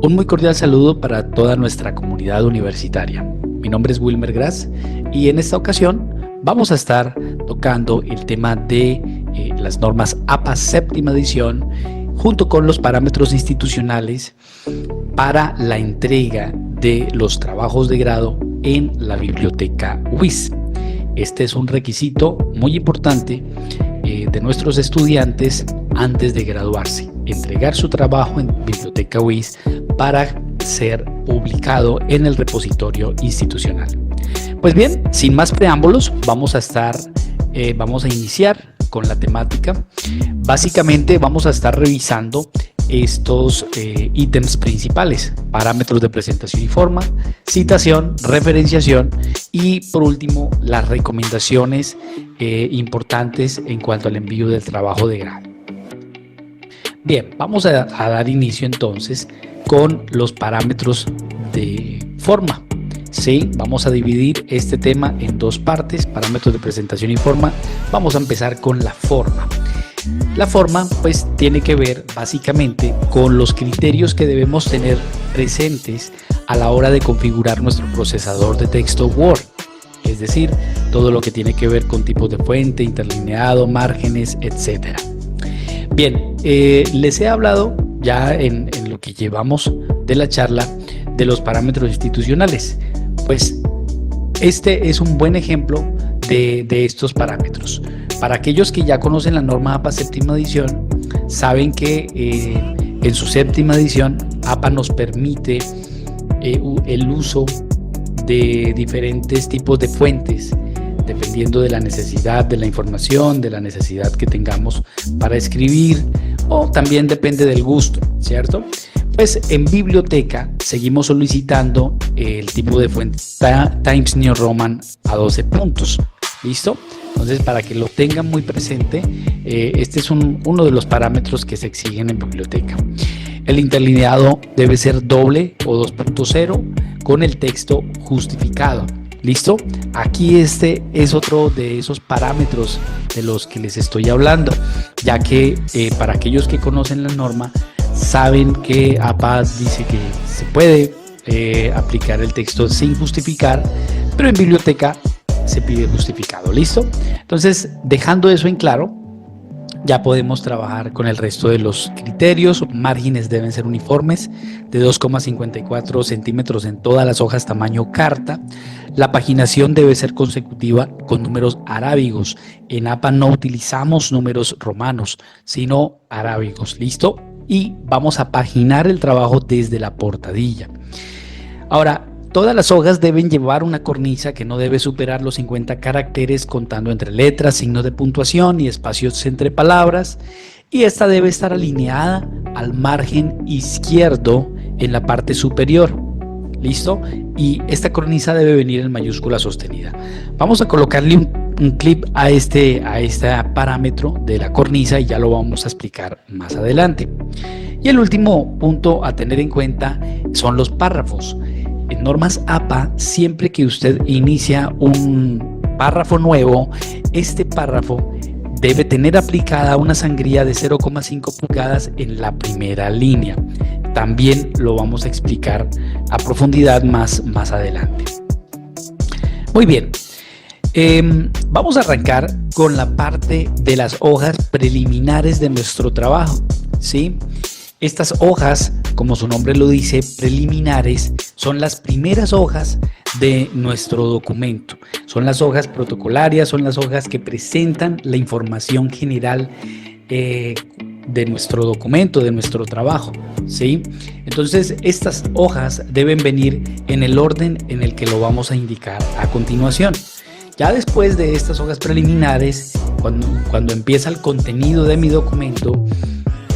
Un muy cordial saludo para toda nuestra comunidad universitaria. Mi nombre es Wilmer Gras y en esta ocasión vamos a estar tocando el tema de las normas APA séptima edición junto con los parámetros institucionales para la entrega de los trabajos de grado en la biblioteca WIS. Este es un requisito muy importante de nuestros estudiantes antes de graduarse, entregar su trabajo en biblioteca WIS para ser publicado en el repositorio institucional. Pues bien, sin más preámbulos, vamos a iniciar con la temática. Básicamente vamos a estar revisando estos ítems principales: parámetros de presentación y forma, citación, referenciación y por último las recomendaciones importantes en cuanto al envío del trabajo de grado. Bien, vamos a dar inicio entonces con los parámetros de forma. Sí, vamos a dividir este tema en dos partes: parámetros de presentación y forma. Vamos a empezar con la forma. La forma pues tiene que ver básicamente con los criterios que debemos tener presentes a la hora de configurar nuestro procesador de texto Word, es decir, todo lo que tiene que ver con tipos de fuente, interlineado, márgenes, etc. Bien, les he hablado ya en lo que llevamos de la charla de los parámetros institucionales. Pues este es un buen ejemplo de estos parámetros. Para aquellos que ya conocen la norma APA séptima edición, saben que en su séptima edición APA nos permite el uso de diferentes tipos de fuentes, dependiendo de la necesidad de la información, de la necesidad que tengamos para escribir, o también depende del gusto, ¿cierto? Pues en biblioteca seguimos solicitando el tipo de fuente Times New Roman a 12 puntos. ¿Listo? Entonces, para que lo tengan muy presente, este es uno de los parámetros que se exigen en biblioteca. El interlineado debe ser doble o 2.0 con el texto justificado. ¿Listo? Aquí este es otro de esos parámetros de los que les estoy hablando, ya que para aquellos que conocen la norma, saben que APA dice que se puede aplicar el texto sin justificar, pero en biblioteca se pide justificado. ¿Listo? Entonces, dejando eso en claro, ya podemos trabajar con el resto de los criterios. Márgenes deben ser uniformes de 2,54 centímetros en todas las hojas tamaño carta. La paginación debe ser consecutiva con números arábigos. En APA no utilizamos números romanos, sino arábigos. ¿Listo? Y vamos a paginar el trabajo desde la portadilla. Ahora, todas las hojas deben llevar una cornisa que no debe superar los 50 caracteres contando entre letras, signos de puntuación y espacios entre palabras, y esta debe estar alineada al margen izquierdo en la parte superior. ¿Listo? Y esta cornisa debe venir en mayúscula sostenida. Vamos a colocarle un clip a este parámetro de la cornisa y ya lo vamos a explicar más adelante. Y el último punto a tener en cuenta son los párrafos. En normas APA, siempre que usted inicia un párrafo nuevo, este párrafo debe tener aplicada una sangría de 0,5 pulgadas en la primera línea. También lo vamos a explicar a profundidad más adelante. Muy bien, vamos a arrancar con la parte de las hojas preliminares de nuestro trabajo, ¿sí? Estas hojas, como su nombre lo dice, preliminares, son las primeras hojas de nuestro documento. Son las hojas protocolarias, son las hojas que presentan la información general de nuestro documento, de nuestro trabajo, ¿sí? Entonces, estas hojas deben venir en el orden en el que lo vamos a indicar a continuación. Ya después de estas hojas preliminares, cuando empieza el contenido de mi documento,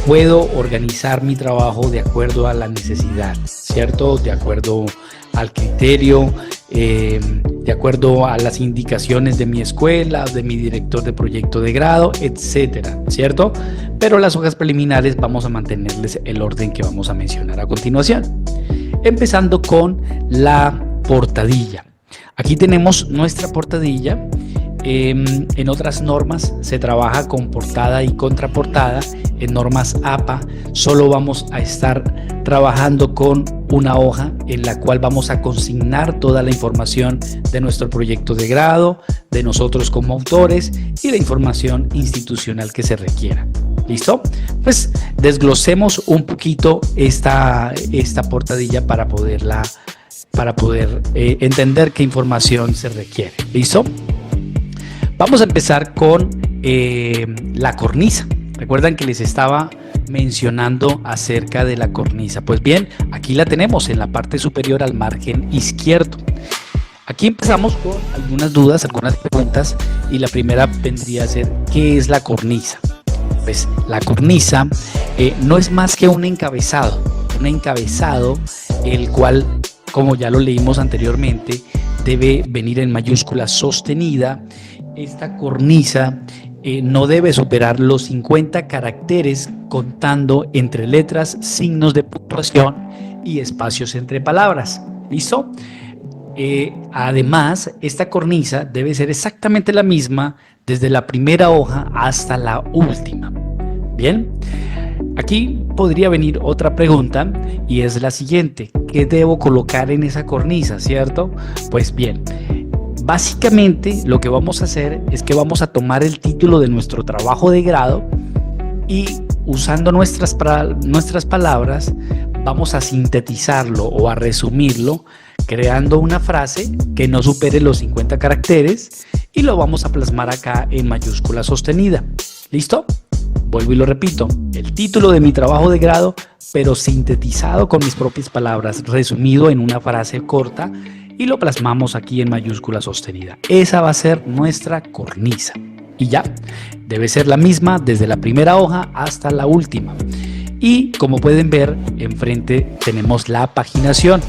puedo organizar mi trabajo de acuerdo a la necesidad, ¿cierto? De acuerdo al criterio, de acuerdo a las indicaciones de mi escuela, de mi director de proyecto de grado, etcétera, ¿cierto? Pero las hojas preliminares vamos a mantenerles el orden que vamos a mencionar a continuación. Empezando con la portadilla. Aquí tenemos nuestra portadilla. En otras normas se trabaja con portada y contraportada. en normas APA solo vamos a estar trabajando con una hoja en la cual vamos a consignar toda la información de nuestro proyecto de grado, de nosotros como autores y la información institucional que se requiera. ¿Listo? Pues desglosemos un poquito esta portadilla para poder entender qué información se requiere. ¿Listo? Vamos a empezar con la cornisa. Recuerdan que les estaba mencionando acerca de la cornisa. Pues bien, aquí la tenemos en la parte superior al margen izquierdo. Aquí empezamos con algunas dudas, algunas preguntas, y la primera vendría a ser: ¿qué es la cornisa? Pues la cornisa no es más que un encabezado el cual, como ya lo leímos anteriormente, debe venir en mayúscula sostenida. Esta cornisa no debe superar los 50 caracteres contando entre letras, signos de puntuación y espacios entre palabras. ¿Listo? Además, esta cornisa debe ser exactamente la misma desde la primera hoja hasta la última. Bien, aquí podría venir otra pregunta y es la siguiente: ¿qué debo colocar en esa cornisa, cierto? Pues bien, básicamente lo que vamos a hacer es que vamos a tomar el título de nuestro trabajo de grado y, usando nuestras palabras, vamos a sintetizarlo o a resumirlo creando una frase que no supere los 50 caracteres y lo vamos a plasmar acá en mayúscula sostenida. ¿Listo? Vuelvo y lo repito: el título de mi trabajo de grado, pero sintetizado con mis propias palabras, resumido en una frase corta, y lo plasmamos aquí en mayúscula sostenida. Esa va a ser nuestra cornisa. Y ya, debe ser la misma desde la primera hoja hasta la última. Y como pueden ver, enfrente tenemos la paginación,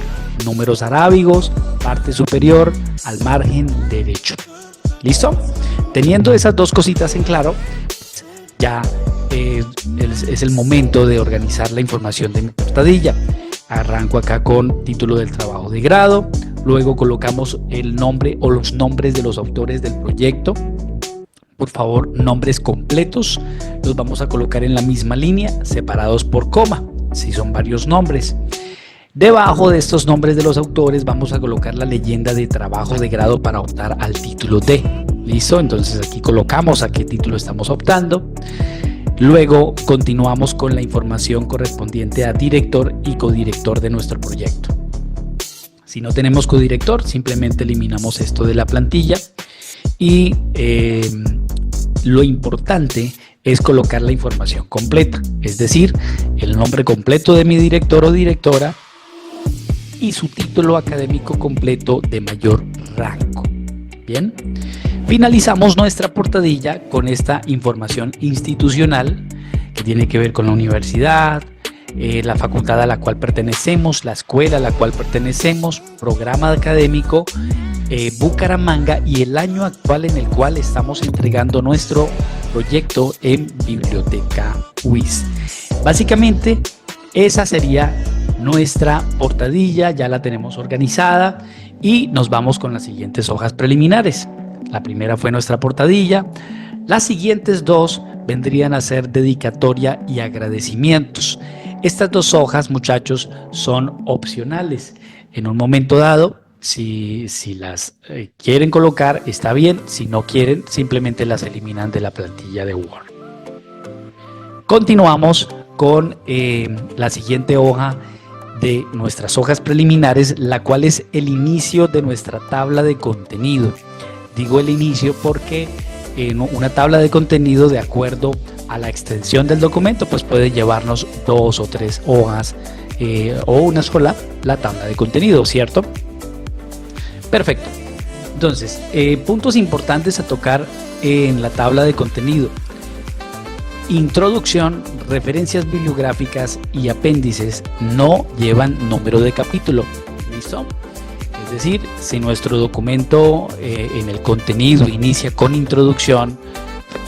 números arábigos, parte superior, al margen derecho. ¿Listo? Teniendo esas dos cositas en claro, ya es el momento de organizar la información de mi portadilla. Arranco acá con título del trabajo de grado, luego colocamos el nombre o los nombres de los autores del proyecto. Por favor, nombres completos los vamos a colocar en la misma línea, separados por coma, si son varios nombres. Debajo de estos nombres de los autores vamos a colocar la leyenda de trabajo de grado para optar al título D. ¿Listo? Entonces aquí colocamos a qué título estamos optando. Luego continuamos con la información correspondiente a director y codirector de nuestro proyecto. Si no tenemos codirector, simplemente eliminamos esto de la plantilla y lo importante es colocar la información completa, es decir, el nombre completo de mi director o directora y su título académico completo de mayor rango. Bien, finalizamos nuestra portadilla con esta información institucional que tiene que ver con la universidad, la facultad a la cual pertenecemos, la escuela a la cual pertenecemos, programa académico, Bucaramanga y el año actual en el cual estamos entregando nuestro proyecto en Biblioteca UIS. Básicamente esa sería nuestra portadilla, ya la tenemos organizada y nos vamos con las siguientes hojas preliminares. La primera fue nuestra portadilla, las siguientes dos vendrían a ser dedicatoria y agradecimientos. Estas dos hojas, muchachos, son opcionales. En un momento dado, si las quieren colocar, está bien. Si no quieren, simplemente las eliminan de la plantilla de Word. Continuamos con la siguiente hoja de nuestras hojas preliminares, la cual es el inicio de nuestra tabla de contenido. Digo el inicio porque una tabla de contenido, de acuerdo a la extensión del documento, pues puede llevarnos 2 o 3 hojas o una sola la tabla de contenido, ¿cierto? Perfecto. Entonces, puntos importantes a tocar en la tabla de contenido: introducción, referencias bibliográficas y apéndices no llevan número de capítulo. ¿Listo? Es decir, si nuestro documento en el contenido inicia con introducción,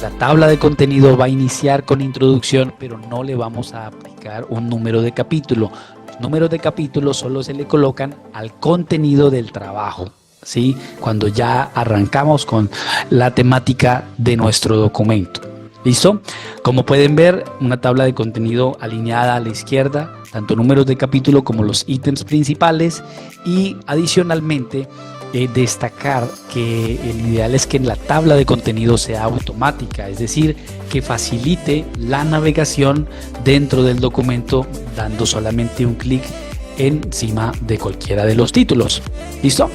la tabla de contenido va a iniciar con introducción, pero no le vamos a aplicar un número de capítulo. Los números de capítulo solo se le colocan al contenido del trabajo, ¿sí? Cuando ya arrancamos con la temática de nuestro documento. ¿Listo? Como pueden ver, una tabla de contenido alineada a la izquierda, tanto números de capítulo como los ítems principales, y adicionalmente destacar que el ideal es que la tabla de contenido sea automática, es decir, que facilite la navegación dentro del documento dando solamente un clic encima de cualquiera de los títulos. ¿Listo?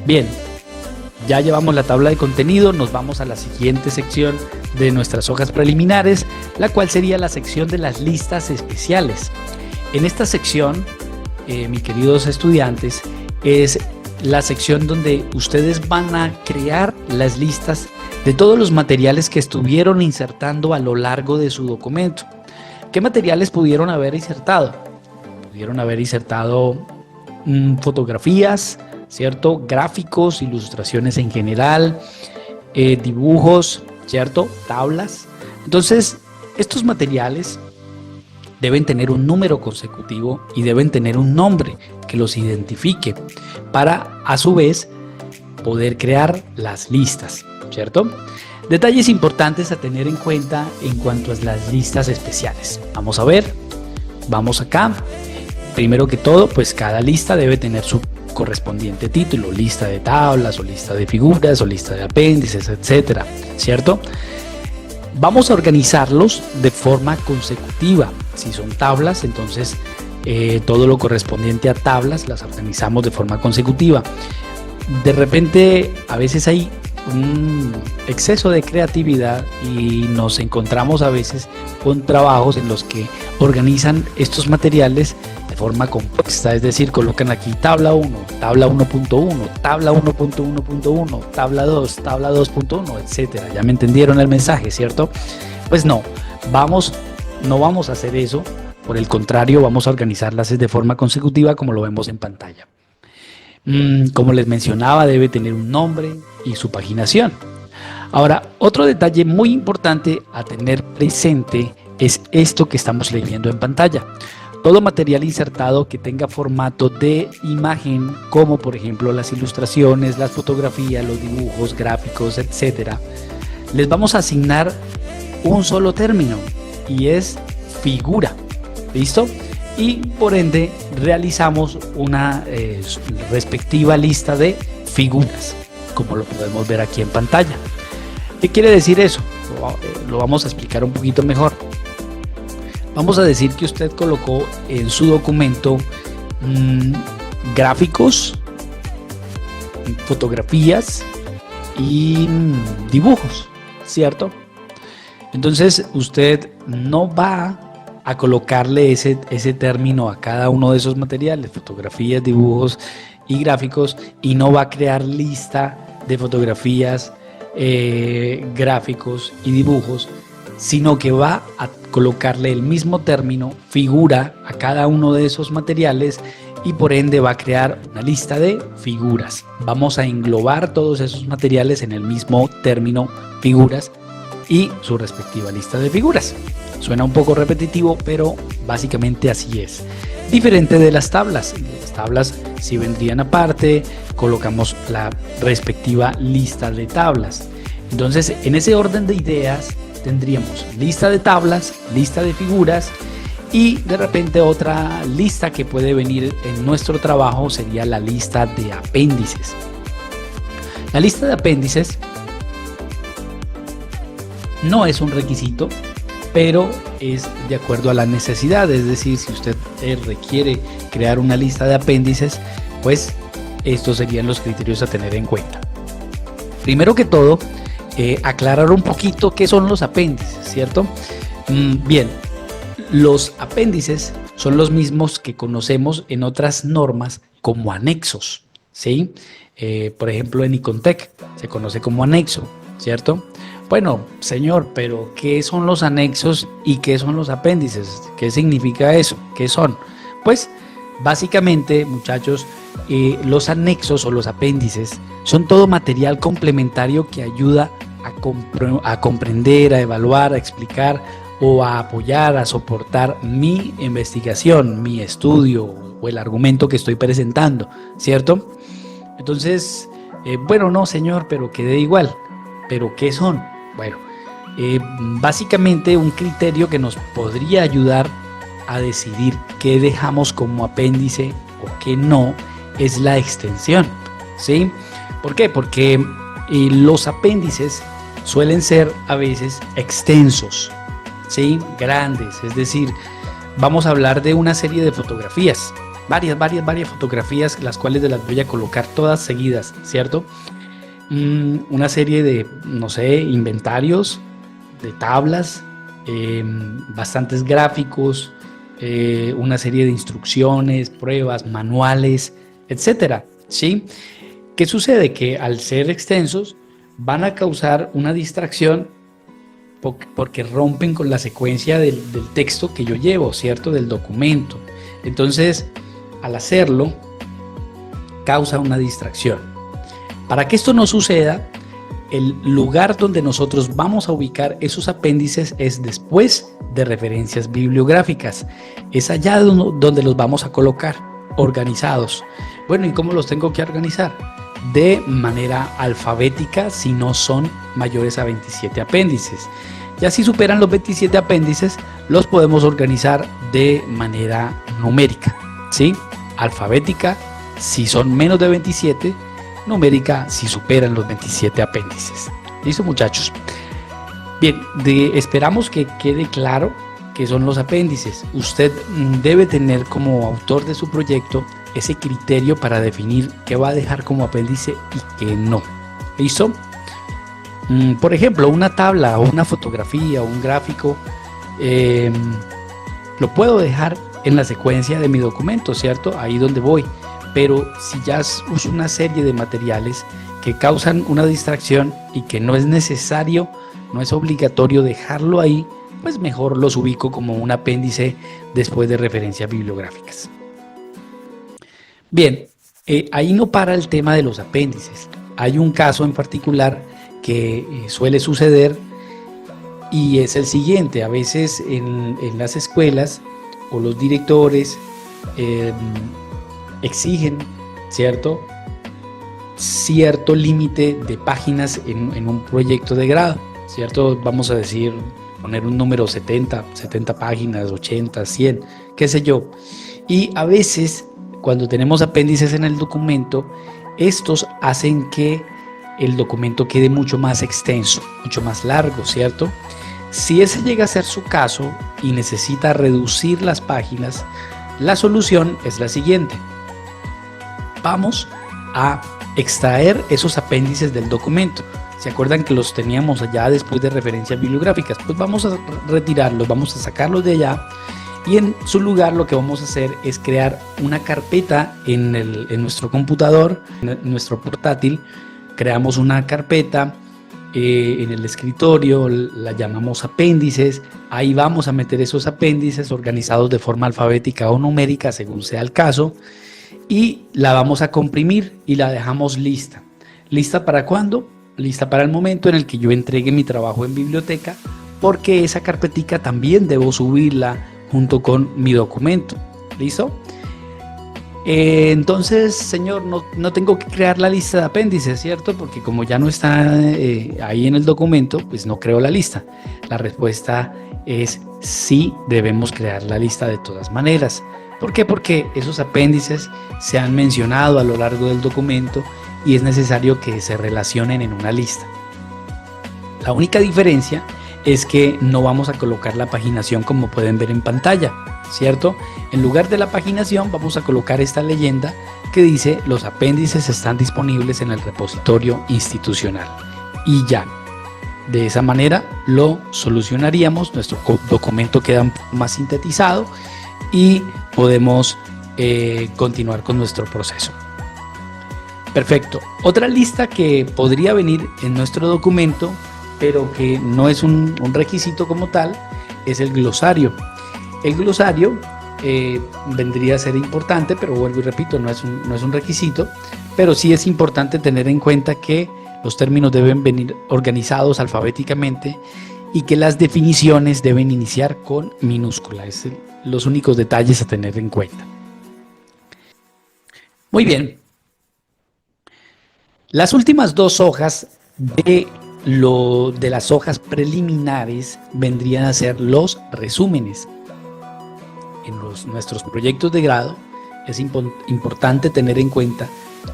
Bien, ya llevamos la tabla de contenido, nos vamos a la siguiente sección de nuestras hojas preliminares, la cual sería la sección de las listas especiales. En esta sección, mis queridos estudiantes, es la sección donde ustedes van a crear las listas de todos los materiales que estuvieron insertando a lo largo de su documento. ¿Qué materiales pudieron haber insertado? Pudieron haber insertado fotografías, ¿cierto? Gráficos, ilustraciones en general, dibujos, ¿cierto? Tablas. Entonces, estos materiales deben tener un número consecutivo y deben tener un nombre que los identifique para, a su vez, poder crear las listas, ¿cierto? Detalles importantes a tener en cuenta en cuanto a las listas especiales. Vamos a ver, vamos acá. Primero que todo, pues cada lista debe tener su correspondiente título, lista de tablas o lista de figuras o lista de apéndices, etcétera, ¿cierto? Vamos a organizarlos de forma consecutiva. Si son tablas, entonces todo lo correspondiente a tablas las organizamos de forma consecutiva. De repente, a veces hay un exceso de creatividad y nos encontramos a veces con trabajos en los que organizan estos materiales de forma compuesta, es decir, colocan aquí tabla 1, tabla 1.1, tabla 1.1.1, tabla 2, tabla 2.1, etcétera. Ya me entendieron el mensaje, ¿cierto? Pues no vamos a hacer eso, por el contrario, vamos a organizarlas de forma consecutiva como lo vemos en pantalla. Como les mencionaba, debe tener un nombre y su paginación. Ahora, otro detalle muy importante a tener presente es esto que estamos leyendo en pantalla. Todo material insertado que tenga formato de imagen, como por ejemplo las ilustraciones, las fotografías, los dibujos, gráficos, etcétera, les vamos a asignar un solo término y es figura. ¿Listo? Y por ende realizamos una respectiva lista de figuras, como lo podemos ver aquí en pantalla. ¿Qué quiere decir eso? Lo vamos a explicar un poquito mejor. Vamos a decir que usted colocó en su documento gráficos, fotografías y dibujos, ¿cierto? Entonces usted no va a colocarle ese término a cada uno de esos materiales, fotografías, dibujos y gráficos, y no va a crear lista de fotografías, gráficos y dibujos, sino que va a colocarle el mismo término, figura, a cada uno de esos materiales y por ende va a crear una lista de figuras. Vamos a englobar todos esos materiales en el mismo término, figuras, y su respectiva lista de figuras. Suena un poco repetitivo, pero básicamente así es. Diferente de las tablas. Las tablas sí vendrían aparte, colocamos la respectiva lista de tablas. Entonces, en ese orden de ideas, tendríamos lista de tablas, lista de figuras y de repente otra lista que puede venir en nuestro trabajo sería la lista de apéndices. La lista de apéndices no es un requisito, pero es de acuerdo a la necesidad, es decir, si usted requiere crear una lista de apéndices, pues estos serían los criterios a tener en cuenta. Primero que todo, aclarar un poquito qué son los apéndices, ¿cierto? Bien, los apéndices son los mismos que conocemos en otras normas como anexos, ¿sí? Por ejemplo, en Icontec se conoce como anexo, ¿cierto? Bueno, señor, pero ¿qué son los anexos y qué son los apéndices? ¿Qué significa eso? ¿Qué son? Pues, básicamente, muchachos, los anexos o los apéndices son todo material complementario que ayuda a comprender, a evaluar, a explicar o a apoyar, a soportar mi investigación, mi estudio o el argumento que estoy presentando, ¿cierto? Entonces, bueno, no, señor, pero quede igual. ¿Pero qué son? Bueno, Básicamente un criterio que nos podría ayudar a decidir qué dejamos como apéndice o qué no es la extensión, ¿sí? ¿Por qué? Porque los apéndices suelen ser a veces extensos, ¿sí? Grandes, es decir, vamos a hablar de una serie de fotografías, varias fotografías, las cuales las voy a colocar todas seguidas, ¿cierto? Una serie de, no sé, inventarios, de tablas, bastantes gráficos, una serie de instrucciones, pruebas, manuales, etcétera, ¿sí? ¿Qué sucede? Que al ser extensos van a causar una distracción porque rompen con la secuencia del texto que yo llevo, ¿cierto? Del documento. Entonces, al hacerlo, causa una distracción. Para que esto no suceda, el lugar donde nosotros vamos a ubicar esos apéndices es después de referencias bibliográficas. Es allá donde los vamos a colocar, organizados. Bueno, ¿y cómo los tengo que organizar? De manera alfabética si no son mayores a 27 apéndices. Ya si superan los 27 apéndices, los podemos organizar de manera numérica, ¿sí? Alfabética si son menos de 27, numérica si superan los 27 apéndices. ¿Listo, muchachos? Bien, esperamos que quede claro qué son los apéndices. Usted debe tener como autor de su proyecto ese criterio para definir qué va a dejar como apéndice y qué no. ¿Listo? Por ejemplo, una tabla o una fotografía o un gráfico lo puedo dejar en la secuencia de mi documento, ¿cierto? Ahí donde voy. Pero si ya uso una serie de materiales que causan una distracción y que no es necesario, no es obligatorio dejarlo ahí, pues mejor los ubico como un apéndice después de referencias bibliográficas. Bien, ahí no para el tema de los apéndices. Hay un caso en particular que suele suceder y es el siguiente. A veces en las escuelas o los directores exigen, ¿cierto? Cierto límite de páginas en un proyecto de grado, ¿cierto? Vamos a decir, poner un número 70 páginas, 80, 100, qué sé yo. Y a veces, cuando tenemos apéndices en el documento, estos hacen que el documento quede mucho más extenso, mucho más largo, ¿cierto? Si ese llega a ser su caso y necesita reducir las páginas, la solución es la siguiente. Vamos a extraer esos apéndices del documento. ¿Se acuerdan que los teníamos allá después de referencias bibliográficas? Pues vamos a retirarlos, vamos a sacarlos de allá y en su lugar lo que vamos a hacer es crear una carpeta en nuestro computador, en nuestro portátil. Creamos una carpeta en el escritorio, la llamamos apéndices. Ahí vamos a meter esos apéndices organizados de forma alfabética o numérica, según sea el caso. Y la vamos a comprimir y la dejamos lista. ¿Lista para cuándo? Lista para el momento en el que yo entregue mi trabajo en biblioteca, porque esa carpetica también debo subirla junto con mi documento. ¿Listo? Entonces, señor, no tengo que crear la lista de apéndices, ¿cierto? Porque como ya no está ahí en el documento, pues no creo la lista. La respuesta es sí, debemos crear la lista de todas maneras. ¿Por qué? Porque esos apéndices se han mencionado a lo largo del documento y es necesario que se relacionen en una lista. La única diferencia es que no vamos a colocar la paginación como pueden ver en pantalla, ¿cierto? En lugar de la paginación vamos a colocar esta leyenda que dice: los apéndices están disponibles en el repositorio institucional. Y ya, de esa manera lo solucionaríamos, nuestro documento queda un poco más sintetizado y podemos continuar con nuestro proceso. Perfecto. Otra lista que podría venir en nuestro documento, pero que no es un requisito como tal, es el glosario. El glosario vendría a ser importante, pero vuelvo y repito, no es un requisito, pero sí es importante tener en cuenta que los términos deben venir organizados alfabéticamente y que las definiciones deben iniciar con minúscula. Es los únicos detalles a tener en cuenta. Muy bien. Las últimas dos hojas de lo de las hojas preliminares vendrían a ser los resúmenes. En nuestros proyectos de grado es importante tener en cuenta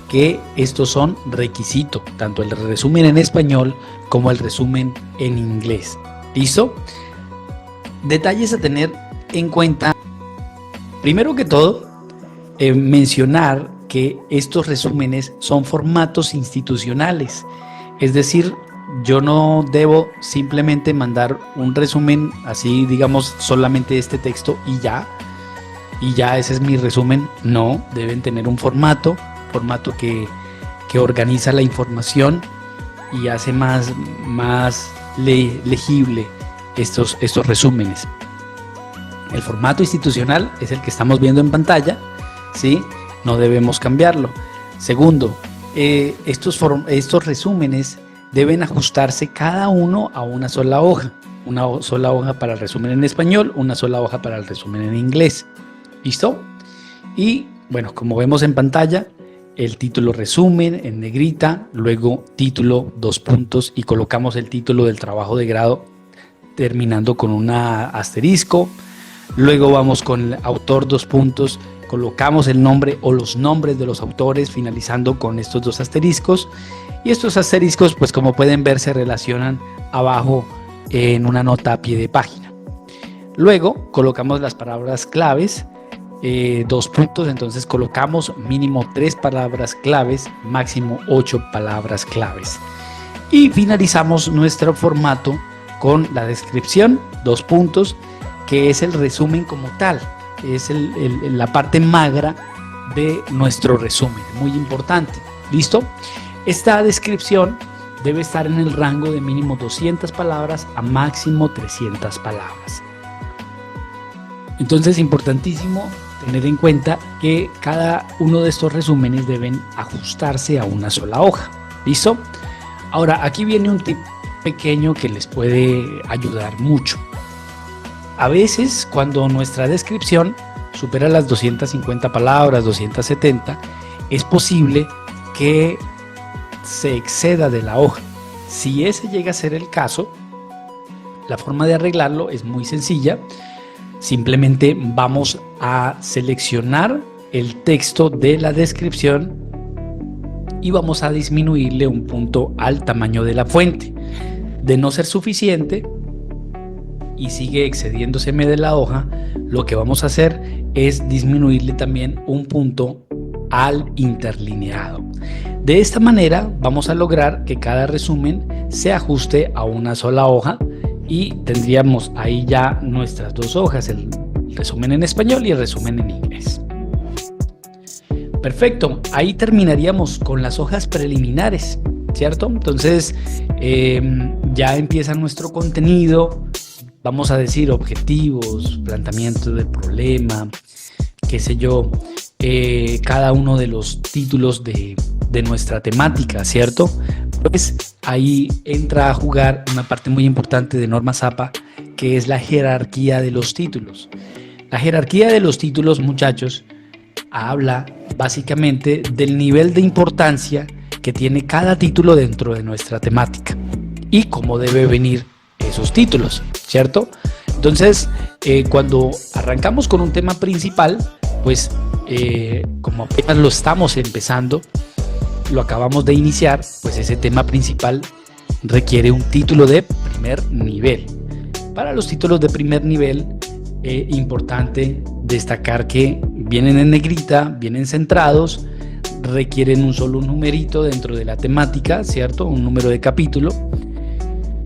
que estos son requisitos, tanto el resumen en español como el resumen en inglés. ¿Listo? Detalles a tener en cuenta. Primero que todo, mencionar que estos resúmenes son formatos institucionales. Es decir, yo no debo simplemente mandar un resumen así, digamos, solamente este texto y ya ese es mi resumen. No, deben tener un formato que organiza la información y hace más legible estos resúmenes. El formato institucional es el que estamos viendo en pantalla, ¿sí? No debemos cambiarlo. Segundo, estos resúmenes deben ajustarse cada uno a una sola hoja. Una sola hoja para el resumen en español, una sola hoja para el resumen en inglés. ¿Listo? Y bueno, como vemos en pantalla, el título resumen en negrita, luego título, 2 puntos, y colocamos el título del trabajo de grado terminando con un asterisco. Luego vamos con el autor, 2 puntos, colocamos el nombre o los nombres de los autores finalizando con estos 2 asteriscos, y estos asteriscos, pues como pueden ver, se relacionan abajo en una nota a pie de página. Luego colocamos las palabras claves, 2 puntos, entonces colocamos mínimo 3 palabras claves, máximo 8 palabras claves. Y finalizamos nuestro formato con la descripción, 2 puntos, que es el resumen como tal, es la parte magra de nuestro resumen, muy importante. ¿Listo? Esta descripción debe estar en el rango de mínimo 200 palabras a máximo 300 palabras. Entonces, importantísimo tener en cuenta que cada uno de estos resúmenes deben ajustarse a una sola hoja. ¿Listo? Ahora, aquí viene un tip pequeño que les puede ayudar mucho. A veces, cuando nuestra descripción supera las 250 palabras, 270, es posible que se exceda de la hoja. Si ese llega a ser el caso, la forma de arreglarlo es muy sencilla. Simplemente vamos a seleccionar el texto de la descripción y vamos a disminuirle un punto al tamaño de la fuente. De no ser suficiente y sigue excediéndoseme de la hoja, lo que vamos a hacer es disminuirle también un punto al interlineado. De esta manera vamos a lograr que cada resumen se ajuste a una sola hoja y tendríamos ahí ya nuestras 2 hojas, el resumen en español y el resumen en inglés. Perfecto, ahí terminaríamos con las hojas preliminares, ¿cierto? Entonces ya empieza nuestro contenido, vamos a decir objetivos, planteamiento del problema, qué sé yo, cada uno de los títulos de nuestra temática, ¿cierto? Pues ahí entra a jugar una parte muy importante de Normas APA, que es la jerarquía de los títulos. La jerarquía de los títulos, muchachos, habla básicamente del nivel de importancia que tiene cada título dentro de nuestra temática y cómo debe venir esos títulos, ¿cierto? Entonces, cuando arrancamos con un tema principal, pues como apenas lo estamos empezando, lo acabamos de iniciar, pues ese tema principal requiere un título de primer nivel. Para los títulos de primer nivel, importante destacar que vienen en negrita, vienen centrados, requieren un solo numerito dentro de la temática, ¿cierto? Un número de capítulo.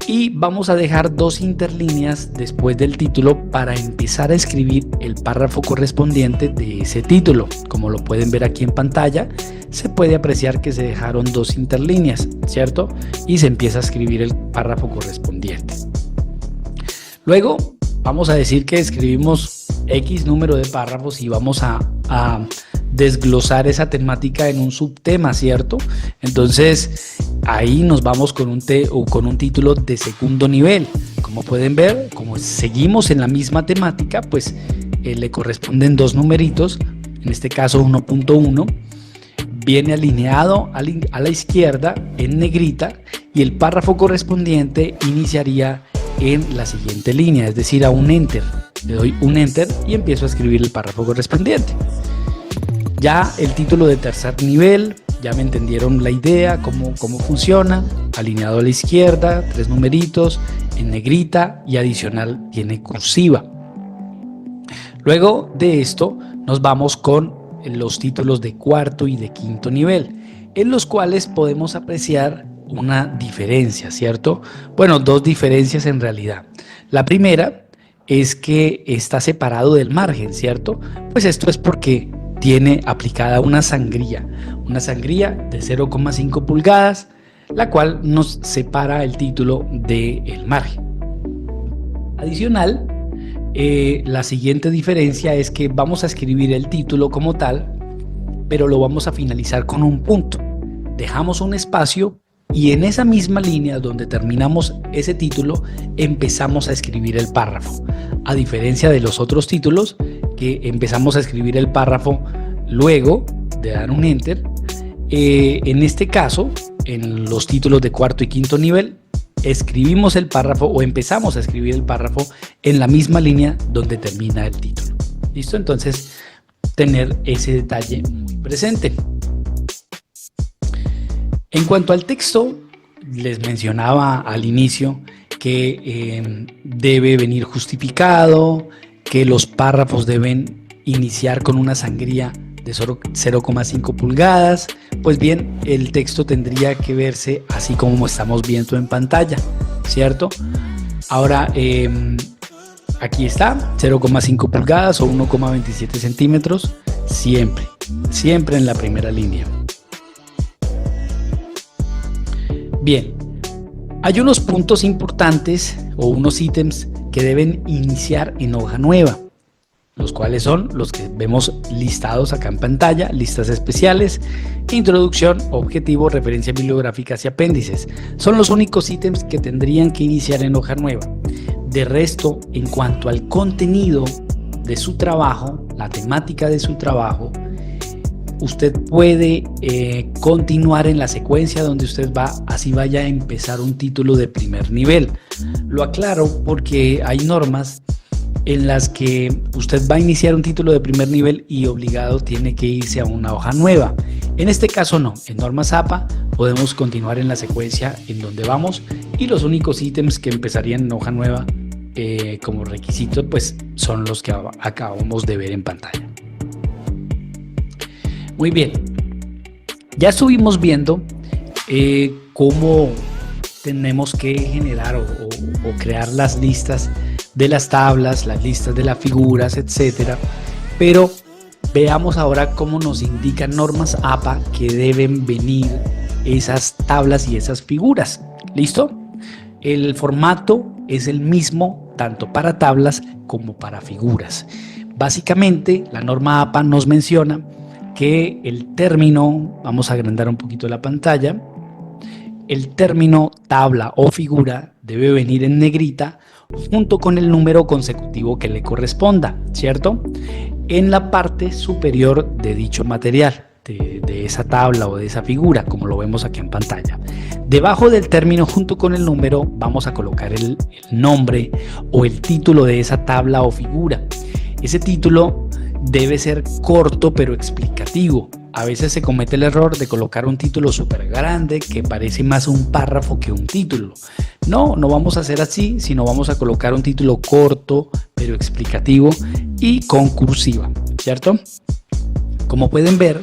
Y vamos a dejar 2 interlíneas después del título para empezar a escribir el párrafo correspondiente de ese título. Como lo pueden ver aquí en pantalla, se puede apreciar que se dejaron 2 interlíneas, ¿cierto? Y se empieza a escribir el párrafo correspondiente. Luego vamos a decir que escribimos X número de párrafos y vamos a desglosar esa temática en un subtema, ¿cierto? Entonces ahí nos vamos con un título de segundo nivel. Como pueden ver, como seguimos en la misma temática, pues le corresponden 2 numeritos, en este caso 1.1, viene alineado a la izquierda en negrita y el párrafo correspondiente iniciaría en la siguiente línea, es decir, a un enter. Le doy un enter y empiezo a escribir el párrafo correspondiente. Ya el título de tercer nivel, ya me entendieron la idea, cómo funciona. Alineado a la izquierda, 3 numeritos, en negrita y adicional tiene cursiva. Luego de esto nos vamos con los títulos de cuarto y de quinto nivel, en los cuales podemos apreciar una diferencia, ¿cierto? Bueno, dos diferencias en realidad. La primera es que está separado del margen, ¿cierto? Pues esto es porque tiene aplicada una sangría de 0,5 pulgadas, la cual nos separa el título del margen. Adicional, la siguiente diferencia es que vamos a escribir el título como tal, pero lo vamos a finalizar con un punto. Dejamos un espacio y en esa misma línea donde terminamos ese título empezamos a escribir el párrafo. A diferencia de los otros títulos que empezamos a escribir el párrafo luego de dar un enter, en este caso, en los títulos de cuarto y quinto nivel, escribimos el párrafo o empezamos a escribir el párrafo en la misma línea donde termina el título. ¿Listo? Entonces, tener ese detalle muy presente. En cuanto al texto, les mencionaba al inicio que debe venir justificado, que los párrafos deben iniciar con una sangría de 0,5 pulgadas. Pues bien, el texto tendría que verse así como estamos viendo en pantalla, ¿cierto? Ahora, aquí está, 0,5 pulgadas o 1,27 centímetros, siempre en la primera línea. Bien, hay unos puntos importantes o unos ítems que deben iniciar en hoja nueva, los cuales son los que vemos listados acá en pantalla: listas especiales, introducción, objetivo, referencia bibliográficas y apéndices. Son los únicos ítems que tendrían que iniciar en hoja nueva. De resto, en cuanto al contenido de su trabajo, la temática de su trabajo, usted puede continuar en la secuencia donde usted va, así vaya a empezar un título de primer nivel. Lo aclaro porque hay normas en las que usted va a iniciar un título de primer nivel y obligado tiene que irse a una hoja nueva. En este caso no, en normas APA podemos continuar en la secuencia en donde vamos, y los únicos ítems que empezarían en hoja nueva como requisito pues son los que acabamos de ver en pantalla. Muy bien, ya estuvimos viendo cómo tenemos que generar o crear las listas de las tablas, las listas de las figuras, etcétera. Pero veamos ahora cómo nos indican normas APA que deben venir esas tablas y esas figuras. ¿Listo? El formato es el mismo tanto para tablas como para figuras. Básicamente, la norma APA nos menciona que el término, vamos a agrandar un poquito la pantalla, el término tabla o figura debe venir en negrita junto con el número consecutivo que le corresponda, ¿cierto? En la parte superior de dicho material, de esa tabla o de esa figura, como lo vemos aquí en pantalla. Debajo del término junto con el número vamos a colocar el nombre o el título de esa tabla o figura. Ese título debe ser corto pero explicativo. A veces se comete el error de colocar un título súper grande que parece más un párrafo que un título. No vamos a hacer así, sino vamos a colocar un título corto pero explicativo y con cursiva, ¿cierto? Como pueden ver,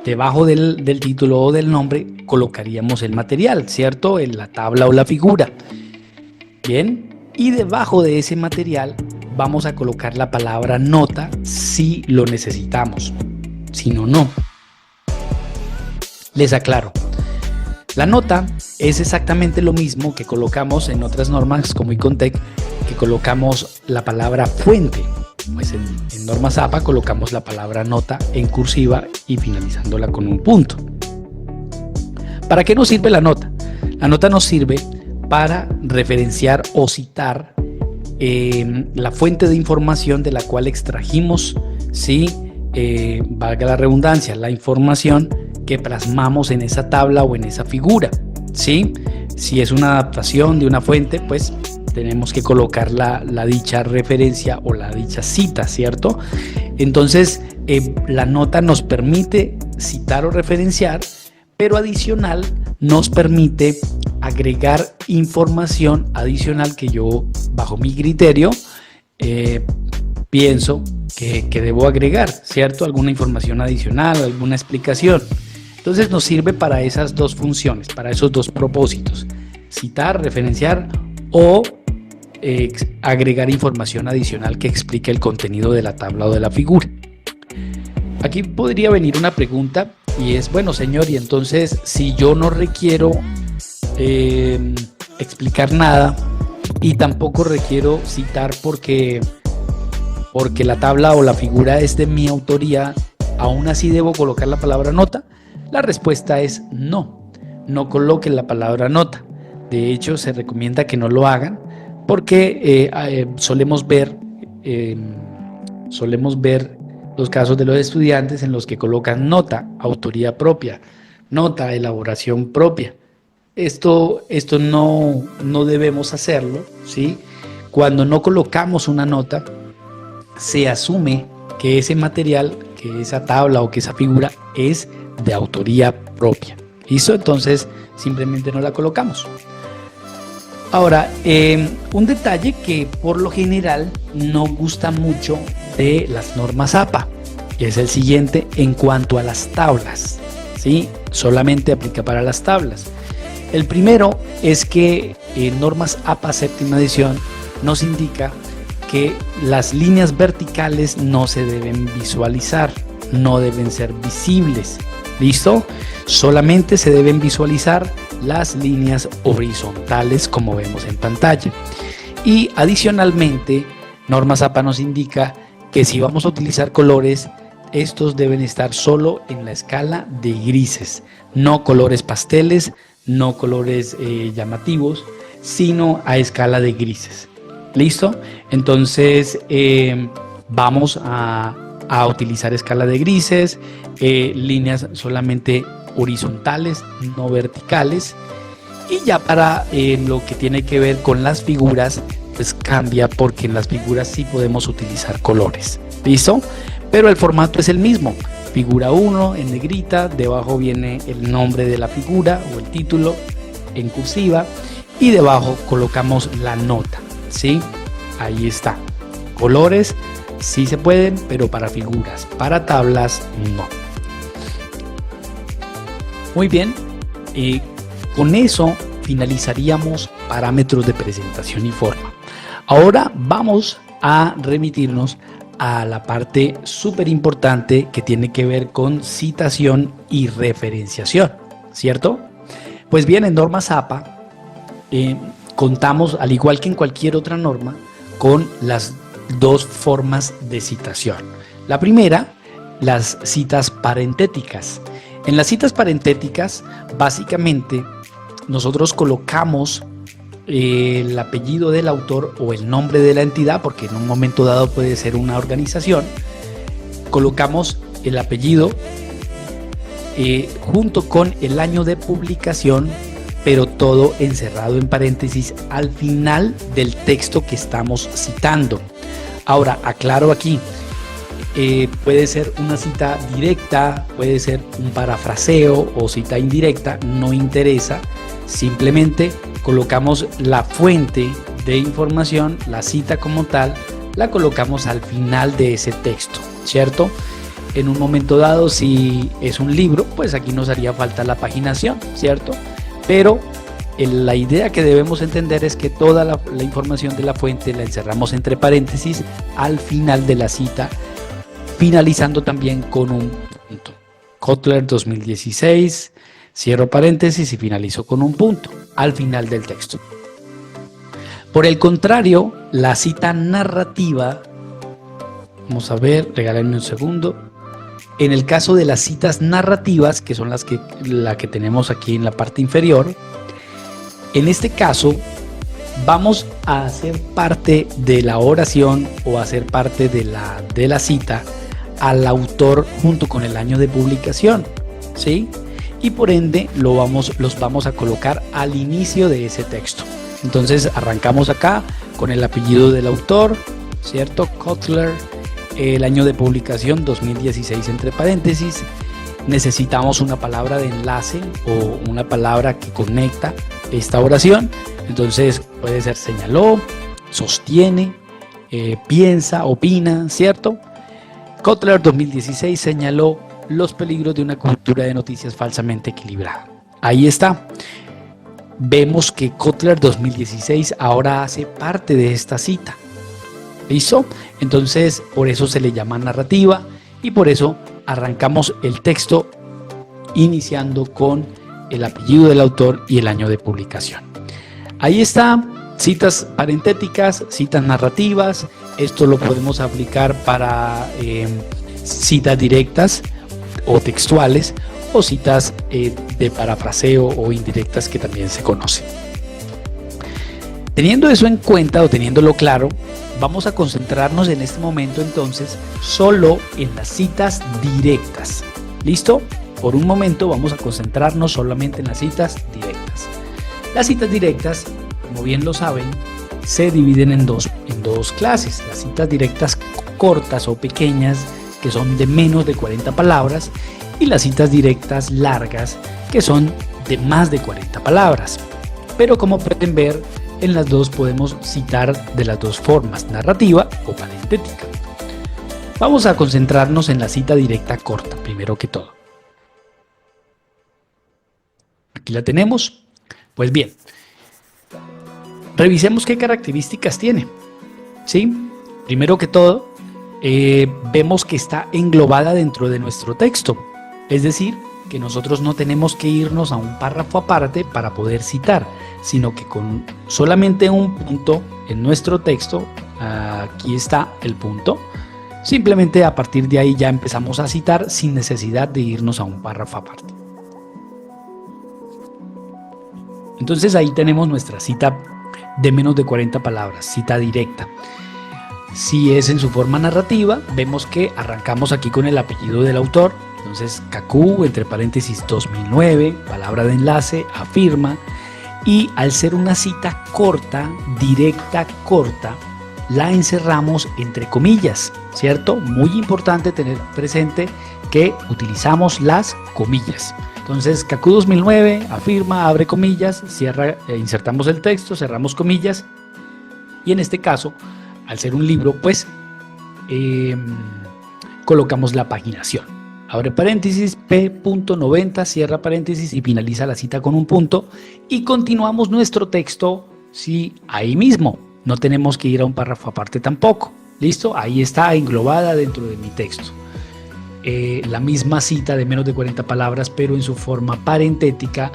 debajo del título o del nombre colocaríamos el material, ¿cierto? En la tabla o la figura. Bien, y debajo de ese material vamos a colocar la palabra nota si lo necesitamos, si no, no. Les aclaro, la nota es exactamente lo mismo que colocamos en otras normas como Icontec, que colocamos la palabra fuente. Pues en normas APA colocamos la palabra nota en cursiva y finalizándola con un punto. ¿Para qué nos sirve la nota? La nota nos sirve para referenciar o citar la fuente de información de la cual extrajimos, ¿sí? Valga la redundancia, la información que plasmamos en esa tabla o en esa figura, ¿sí? Si es una adaptación de una fuente, pues tenemos que colocar la dicha referencia o la dicha cita, ¿cierto? Entonces, la nota nos permite citar o referenciar, pero adicional nos permite agregar información adicional que yo, bajo mi criterio, pienso que debo agregar, ¿cierto? Alguna información adicional, alguna explicación. Entonces nos sirve para esas dos funciones, para esos dos propósitos: citar, referenciar o agregar información adicional que explique el contenido de la tabla o de la figura. Aquí podría venir una pregunta y es, bueno, señor, y entonces si yo no requiero explicar nada y tampoco requiero citar porque la tabla o la figura es de mi autoría, ¿aún así debo colocar la palabra nota? La respuesta es no, no coloquen la palabra nota. De hecho, se recomienda que no lo hagan porque solemos ver los casos de los estudiantes en los que colocan nota, autoría propia, nota, elaboración propia. Esto no debemos hacerlo, ¿sí? Cuando no colocamos una nota, se asume que ese material, que esa tabla o que esa figura es de autoría propia. ¿Listo? Entonces simplemente no la colocamos. Ahora, un detalle que por lo general no gusta mucho de las normas APA, que es el siguiente en cuanto a las tablas, ¿sí? Solamente aplica para las tablas. El primero es que normas APA séptima edición nos indica que las líneas verticales no se deben visualizar, no deben ser visibles. ¿Listo? Solamente se deben visualizar las líneas horizontales como vemos en pantalla. Y adicionalmente, normas APA nos indica que si vamos a utilizar colores, estos deben estar solo en la escala de grises, no colores pasteles, no colores llamativos, sino a escala de grises. ¿Listo? Entonces vamos a utilizar escala de grises, líneas solamente horizontales, no verticales. Y ya para lo que tiene que ver con las figuras, pues cambia, porque en las figuras sí podemos utilizar colores. ¿Listo? Pero el formato es el mismo. Figura 1 en negrita, debajo viene el nombre de la figura o el título en cursiva y debajo colocamos la nota, ¿sí? Ahí está. Colores sí se pueden, pero para figuras, para tablas no. Muy bien, con eso finalizaríamos parámetros de presentación y forma. Ahora vamos a remitirnos a la parte súper importante que tiene que ver con citación y referenciación, ¿cierto? Pues bien, en normas APA contamos, al igual que en cualquier otra norma, con las dos formas de citación. La primera, las citas parentéticas. En las citas parentéticas, básicamente, nosotros colocamos el apellido del autor o el nombre de la entidad, porque en un momento dado puede ser una organización. Colocamos el apellido junto con el año de publicación, pero todo encerrado en paréntesis al final del texto que estamos citando. Ahora, aclaro aquí, puede ser una cita directa, puede ser un parafraseo o cita indirecta, no interesa, simplemente colocamos la fuente de información, la cita como tal, la colocamos al final de ese texto, ¿cierto? En un momento dado, si es un libro, pues aquí nos haría falta la paginación, ¿cierto? Pero la idea que debemos entender es que toda la información de la fuente la encerramos entre paréntesis al final de la cita, finalizando también con un punto. Kotler 2016, cierro paréntesis y finalizo con un punto al final del texto. Por el contrario, la cita narrativa, vamos a ver, regálenme un segundo. En el caso de las citas narrativas, que son la que tenemos aquí en la parte inferior, en este caso vamos a hacer parte de la oración o hacer parte de la cita al autor junto con el año de publicación. ¿sí? Y por ende los vamos a colocar al inicio de ese texto. Entonces arrancamos acá con el apellido del autor, ¿cierto? Kotler, el año de publicación 2016 entre paréntesis. Necesitamos una palabra de enlace o una palabra que conecta esta oración. Entonces puede ser señaló, sostiene, piensa, opina, ¿cierto? Kotler 2016 señaló los peligros de una cultura de noticias falsamente equilibrada. Ahí está. Vemos que Kotler 2016 ahora hace parte de esta cita. ¿Listo? Entonces, por eso se le llama narrativa y por eso arrancamos el texto iniciando con el apellido del autor y el año de publicación. Ahí está, citas parentéticas, citas narrativas. Esto lo podemos aplicar para citas directas o textuales o citas de parafraseo o indirectas que también se conocen. Teniendo eso en cuenta o teniéndolo claro, vamos a concentrarnos en este momento entonces solo en las citas directas. ¿Listo? Por un momento vamos a concentrarnos solamente en las citas directas. Las citas directas, como bien lo saben, se dividen en dos clases. Las citas directas cortas o pequeñas, que son de menos de 40 palabras, y las citas directas largas, que son de más de 40 palabras. Pero como pueden ver, en las dos podemos citar de las dos formas, narrativa o parentética. Vamos a concentrarnos en la cita directa corta, primero que todo. Aquí la tenemos. Pues bien, revisemos qué características tiene. ¿Sí? Primero que todo, vemos que está englobada dentro de nuestro texto. Es decir, que nosotros no tenemos que irnos a un párrafo aparte para poder citar, sino que con solamente un punto en nuestro texto, aquí está el punto, simplemente a partir de ahí ya empezamos a citar sin necesidad de irnos a un párrafo aparte. Entonces ahí tenemos nuestra cita de menos de 40 palabras, cita directa. Si es en su forma narrativa, vemos que arrancamos aquí con el apellido del autor. Entonces, Kaku, entre paréntesis 2009, palabra de enlace, afirma. Y al ser una cita corta, directa, corta, la encerramos entre comillas, ¿cierto? Muy importante tener presente que utilizamos las comillas. Entonces, Kaku 2009, afirma, abre comillas, cierra, insertamos el texto, cerramos comillas. Y en este caso, al ser un libro, pues, colocamos la paginación. Abre paréntesis, P.90, cierra paréntesis y finaliza la cita con un punto. Y continuamos nuestro texto, sí, ahí mismo. No tenemos que ir a un párrafo aparte tampoco. ¿Listo? Ahí está englobada dentro de mi texto. La misma cita de menos de 40 palabras, pero en su forma parentética,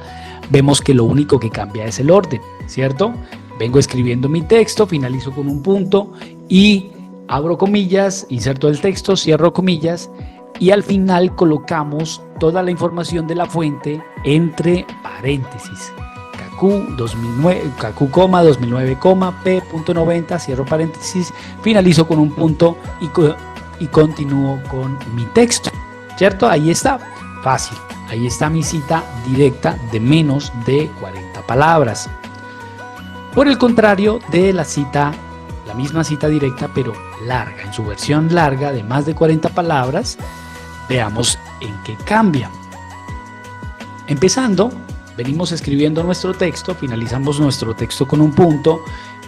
vemos que lo único que cambia es el orden, ¿cierto? Vengo escribiendo mi texto, finalizo con un punto y abro comillas, inserto el texto, cierro comillas. Y al final colocamos toda la información de la fuente entre paréntesis. Kaku 2009, Kaku, 2009, P.90, cierro paréntesis, finalizo con un punto y continúo con mi texto. ¿Cierto? Ahí está. Fácil. Ahí está mi cita directa de menos de 40 palabras. Por el contrario de la misma cita directa, pero larga, en su versión larga de más de 40 palabras, veamos en qué cambia. Empezando, venimos escribiendo nuestro texto, finalizamos nuestro texto con un punto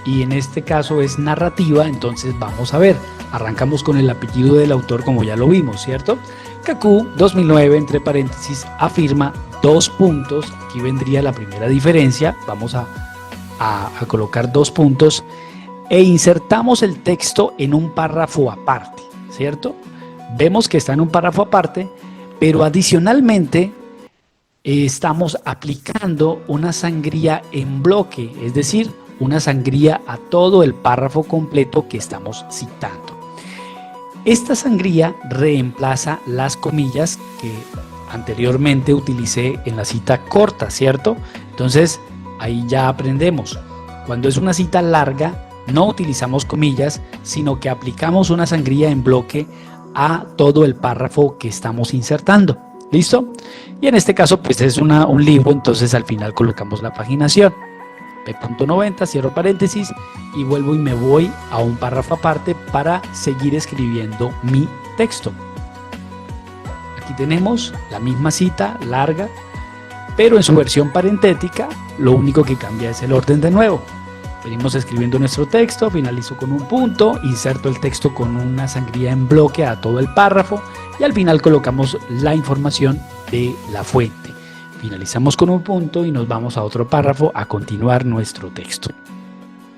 y en este caso es narrativa, entonces vamos a ver, arrancamos con el apellido del autor como ya lo vimos, ¿cierto? Kaku 2009, entre paréntesis, afirma, dos puntos, aquí vendría la primera diferencia, vamos a colocar dos puntos e insertamos el texto en un párrafo aparte, ¿cierto? Vemos que está en un párrafo aparte, pero adicionalmente estamos aplicando una sangría en bloque, es decir, una sangría a todo el párrafo completo que estamos citando. Esta sangría reemplaza las comillas que anteriormente utilicé en la cita corta, ¿cierto? Entonces, ahí ya aprendemos. Cuando es una cita larga, no utilizamos comillas, sino que aplicamos una sangría en bloque a todo el párrafo que estamos insertando. ¿Listo? Y en este caso, pues es un libro, entonces al final colocamos la paginación. P.90, cierro paréntesis y vuelvo y me voy a un párrafo aparte para seguir escribiendo mi texto. Aquí tenemos la misma cita larga, pero en su versión parentética, lo único que cambia es el orden de nuevo. Venimos escribiendo nuestro texto, finalizo con un punto, inserto el texto con una sangría en bloque a todo el párrafo y al final colocamos la información de la fuente. Finalizamos con un punto y nos vamos a otro párrafo a continuar nuestro texto.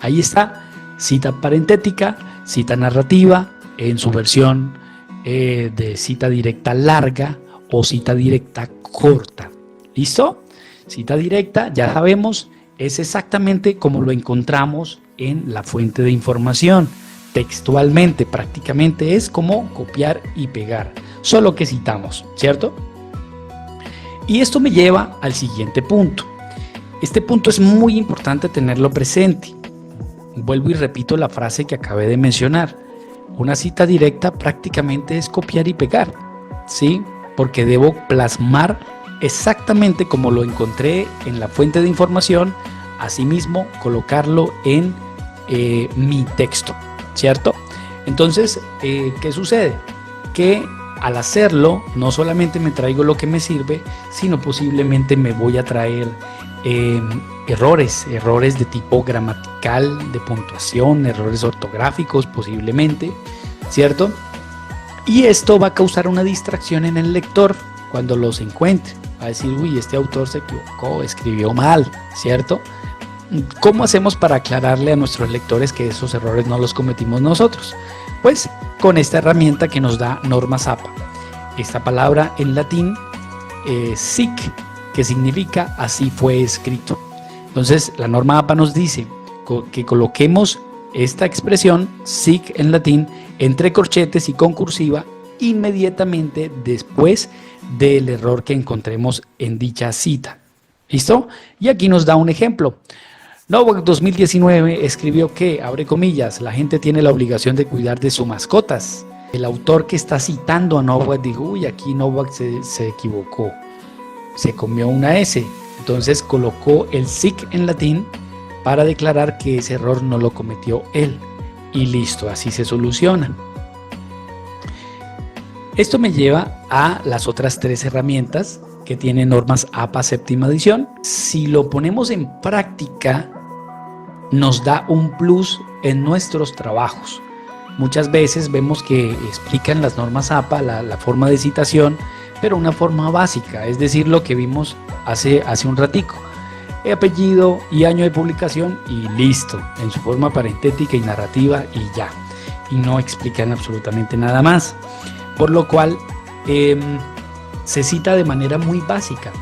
Ahí está, cita parentética, cita narrativa en su versión de cita directa larga o cita directa corta. ¿Listo? Cita directa, ya sabemos, es exactamente como lo encontramos en la fuente de información. Textualmente, prácticamente es como copiar y pegar, solo que citamos, ¿cierto? Y esto me lleva al siguiente punto. Este punto es muy importante tenerlo presente. Vuelvo y repito la frase que acabé de mencionar. Una cita directa prácticamente es copiar y pegar, ¿sí? Porque debo plasmar exactamente como lo encontré en la fuente de información, asimismo colocarlo en mi texto, ¿cierto? Entonces, ¿qué sucede? Que al hacerlo, no solamente me traigo lo que me sirve, sino posiblemente me voy a traer errores de tipo gramatical, de puntuación, errores ortográficos posiblemente, ¿cierto? Y esto va a causar una distracción en el lector cuando los encuentre. Va a decir, uy, este autor se equivocó, escribió mal, ¿cierto? ¿Cómo hacemos para aclararle a nuestros lectores que esos errores no los cometimos nosotros? Pues con esta herramienta que nos da Normas APA. Esta palabra en latín, sic, que significa así fue escrito. Entonces la norma APA nos dice que coloquemos esta expresión, sic en latín, entre corchetes y con cursiva inmediatamente después del error que encontremos en dicha cita. ¿Listo? Y aquí nos da un ejemplo. Novak 2019 escribió que, abre comillas, la gente tiene la obligación de cuidar de sus mascotas. El autor que está citando a Novak dijo, uy, aquí Novak se equivocó, se comió una S. Entonces colocó el sic en latín para declarar que ese error no lo cometió él. Y listo, así se soluciona. Esto me lleva a las otras tres herramientas que tiene Normas APA séptima edición. Si lo ponemos en práctica, nos da un plus en nuestros trabajos. Muchas veces vemos que explican las normas APA la forma de citación, pero una forma básica, es decir, lo que vimos hace un ratico. Apellido y año de publicación y listo, en su forma parentética y narrativa y ya. Y no explican absolutamente nada más. Por lo cual se cita de manera muy básica.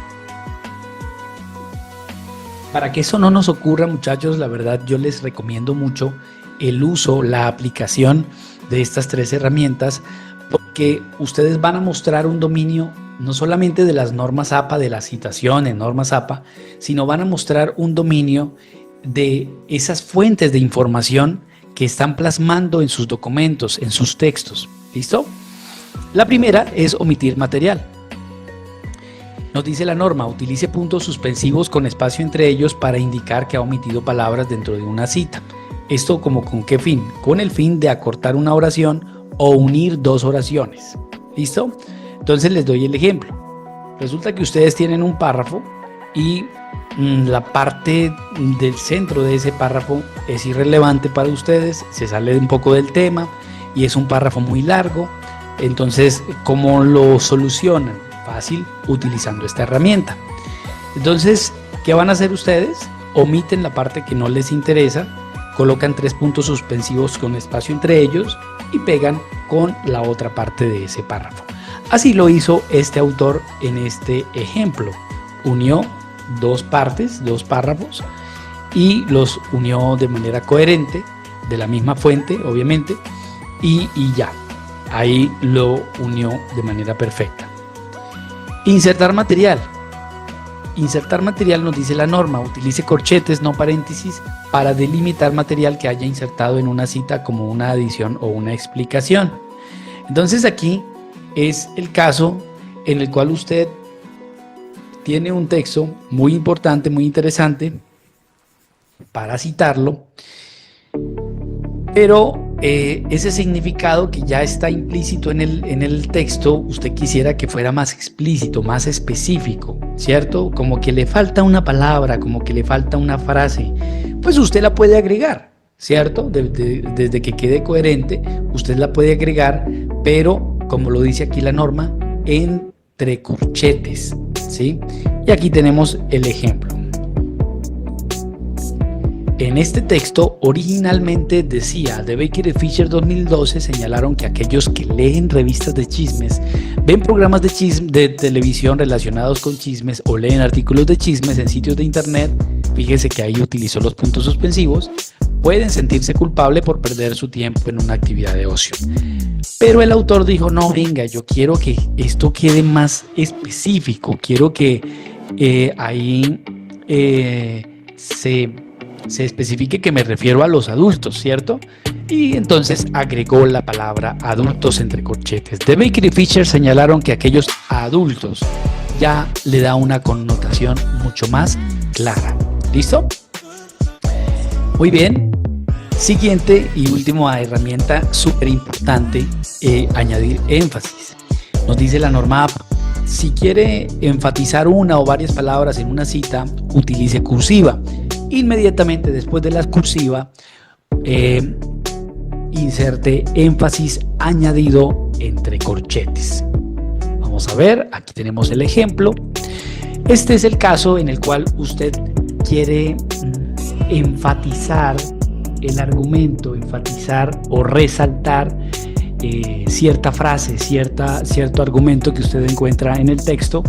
Para que eso no nos ocurra, muchachos, la verdad yo les recomiendo mucho el uso, la aplicación de estas tres herramientas, porque ustedes van a mostrar un dominio no solamente de las normas APA, de la citación en normas APA, sino van a mostrar un dominio de esas fuentes de información que están plasmando en sus documentos, en sus textos. ¿Listo? La primera es omitir material. Nos dice la norma, utilice puntos suspensivos con espacio entre ellos para indicar que ha omitido palabras dentro de una cita. Esto como con qué fin? Con el fin de acortar una oración o unir dos oraciones. ¿Listo? Entonces les doy el ejemplo. Resulta que ustedes tienen un párrafo y la parte del centro de ese párrafo es irrelevante para ustedes, se sale un poco del tema y es un párrafo muy largo. Entonces, ¿cómo lo solucionan? Fácil, utilizando esta herramienta. Entonces, ¿qué van a hacer ustedes? Omiten la parte que no les interesa, colocan tres puntos suspensivos con espacio entre ellos y pegan con la otra parte de ese párrafo. Así lo hizo este autor en este ejemplo. Unió dos partes, dos párrafos, y los unió de manera coherente, de la misma fuente, obviamente, y ya. Ahí lo unió de manera perfecta. Insertar material. Insertar material nos dice la norma, utilice corchetes, no paréntesis, para delimitar material que haya insertado en una cita como una adición o una explicación. Entonces aquí es el caso en el cual usted tiene un texto muy importante, muy interesante para citarlo, pero ese significado que ya está implícito en el texto, usted quisiera que fuera más explícito, más específico, ¿cierto? Como que le falta una palabra, como que le falta una frase, pues usted la puede agregar, ¿cierto? Desde que quede coherente, usted la puede agregar, pero como lo dice aquí la norma, entre corchetes, ¿sí? Y aquí tenemos el ejemplo. En este texto originalmente decía: The Baker y Fisher 2012 señalaron que aquellos que leen revistas de chismes, ven programas de televisión relacionados con chismes o leen artículos de chismes en sitios de internet, fíjese que ahí utilizó los puntos suspensivos, pueden sentirse culpables por perder su tiempo en una actividad de ocio. Pero el autor dijo: no, venga, yo quiero que esto quede más específico, quiero que ahí se especifique que me refiero a los adultos, ¿cierto? Y entonces agregó la palabra adultos entre corchetes. The Baker y Fisher señalaron que aquellos adultos ya le da una connotación mucho más clara. ¿Listo? Muy bien. Siguiente y última herramienta súper importante, añadir énfasis. Nos dice la norma APA: si quiere enfatizar una o varias palabras en una cita, utilice cursiva. Inmediatamente después de la cursiva, inserte énfasis añadido entre corchetes. Vamos a ver, aquí tenemos el ejemplo. Este es el caso en el cual usted quiere enfatizar el argumento, enfatizar o resaltar cierta frase, cierto argumento que usted encuentra en el texto,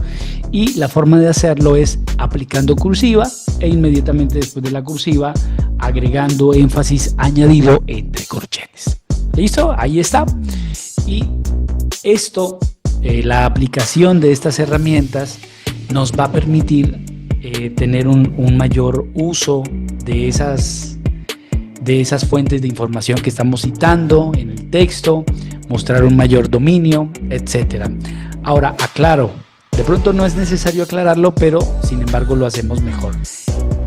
y la forma de hacerlo es aplicando cursiva e inmediatamente después de la cursiva agregando énfasis añadido entre corchetes. ¿Listo? Ahí está. Y esto, la aplicación de estas herramientas nos va a permitir tener un mayor uso de esas fuentes de información que estamos citando en el texto, mostrar un mayor dominio, etc. Ahora, aclaro, de pronto no es necesario aclararlo, pero sin embargo lo hacemos mejor.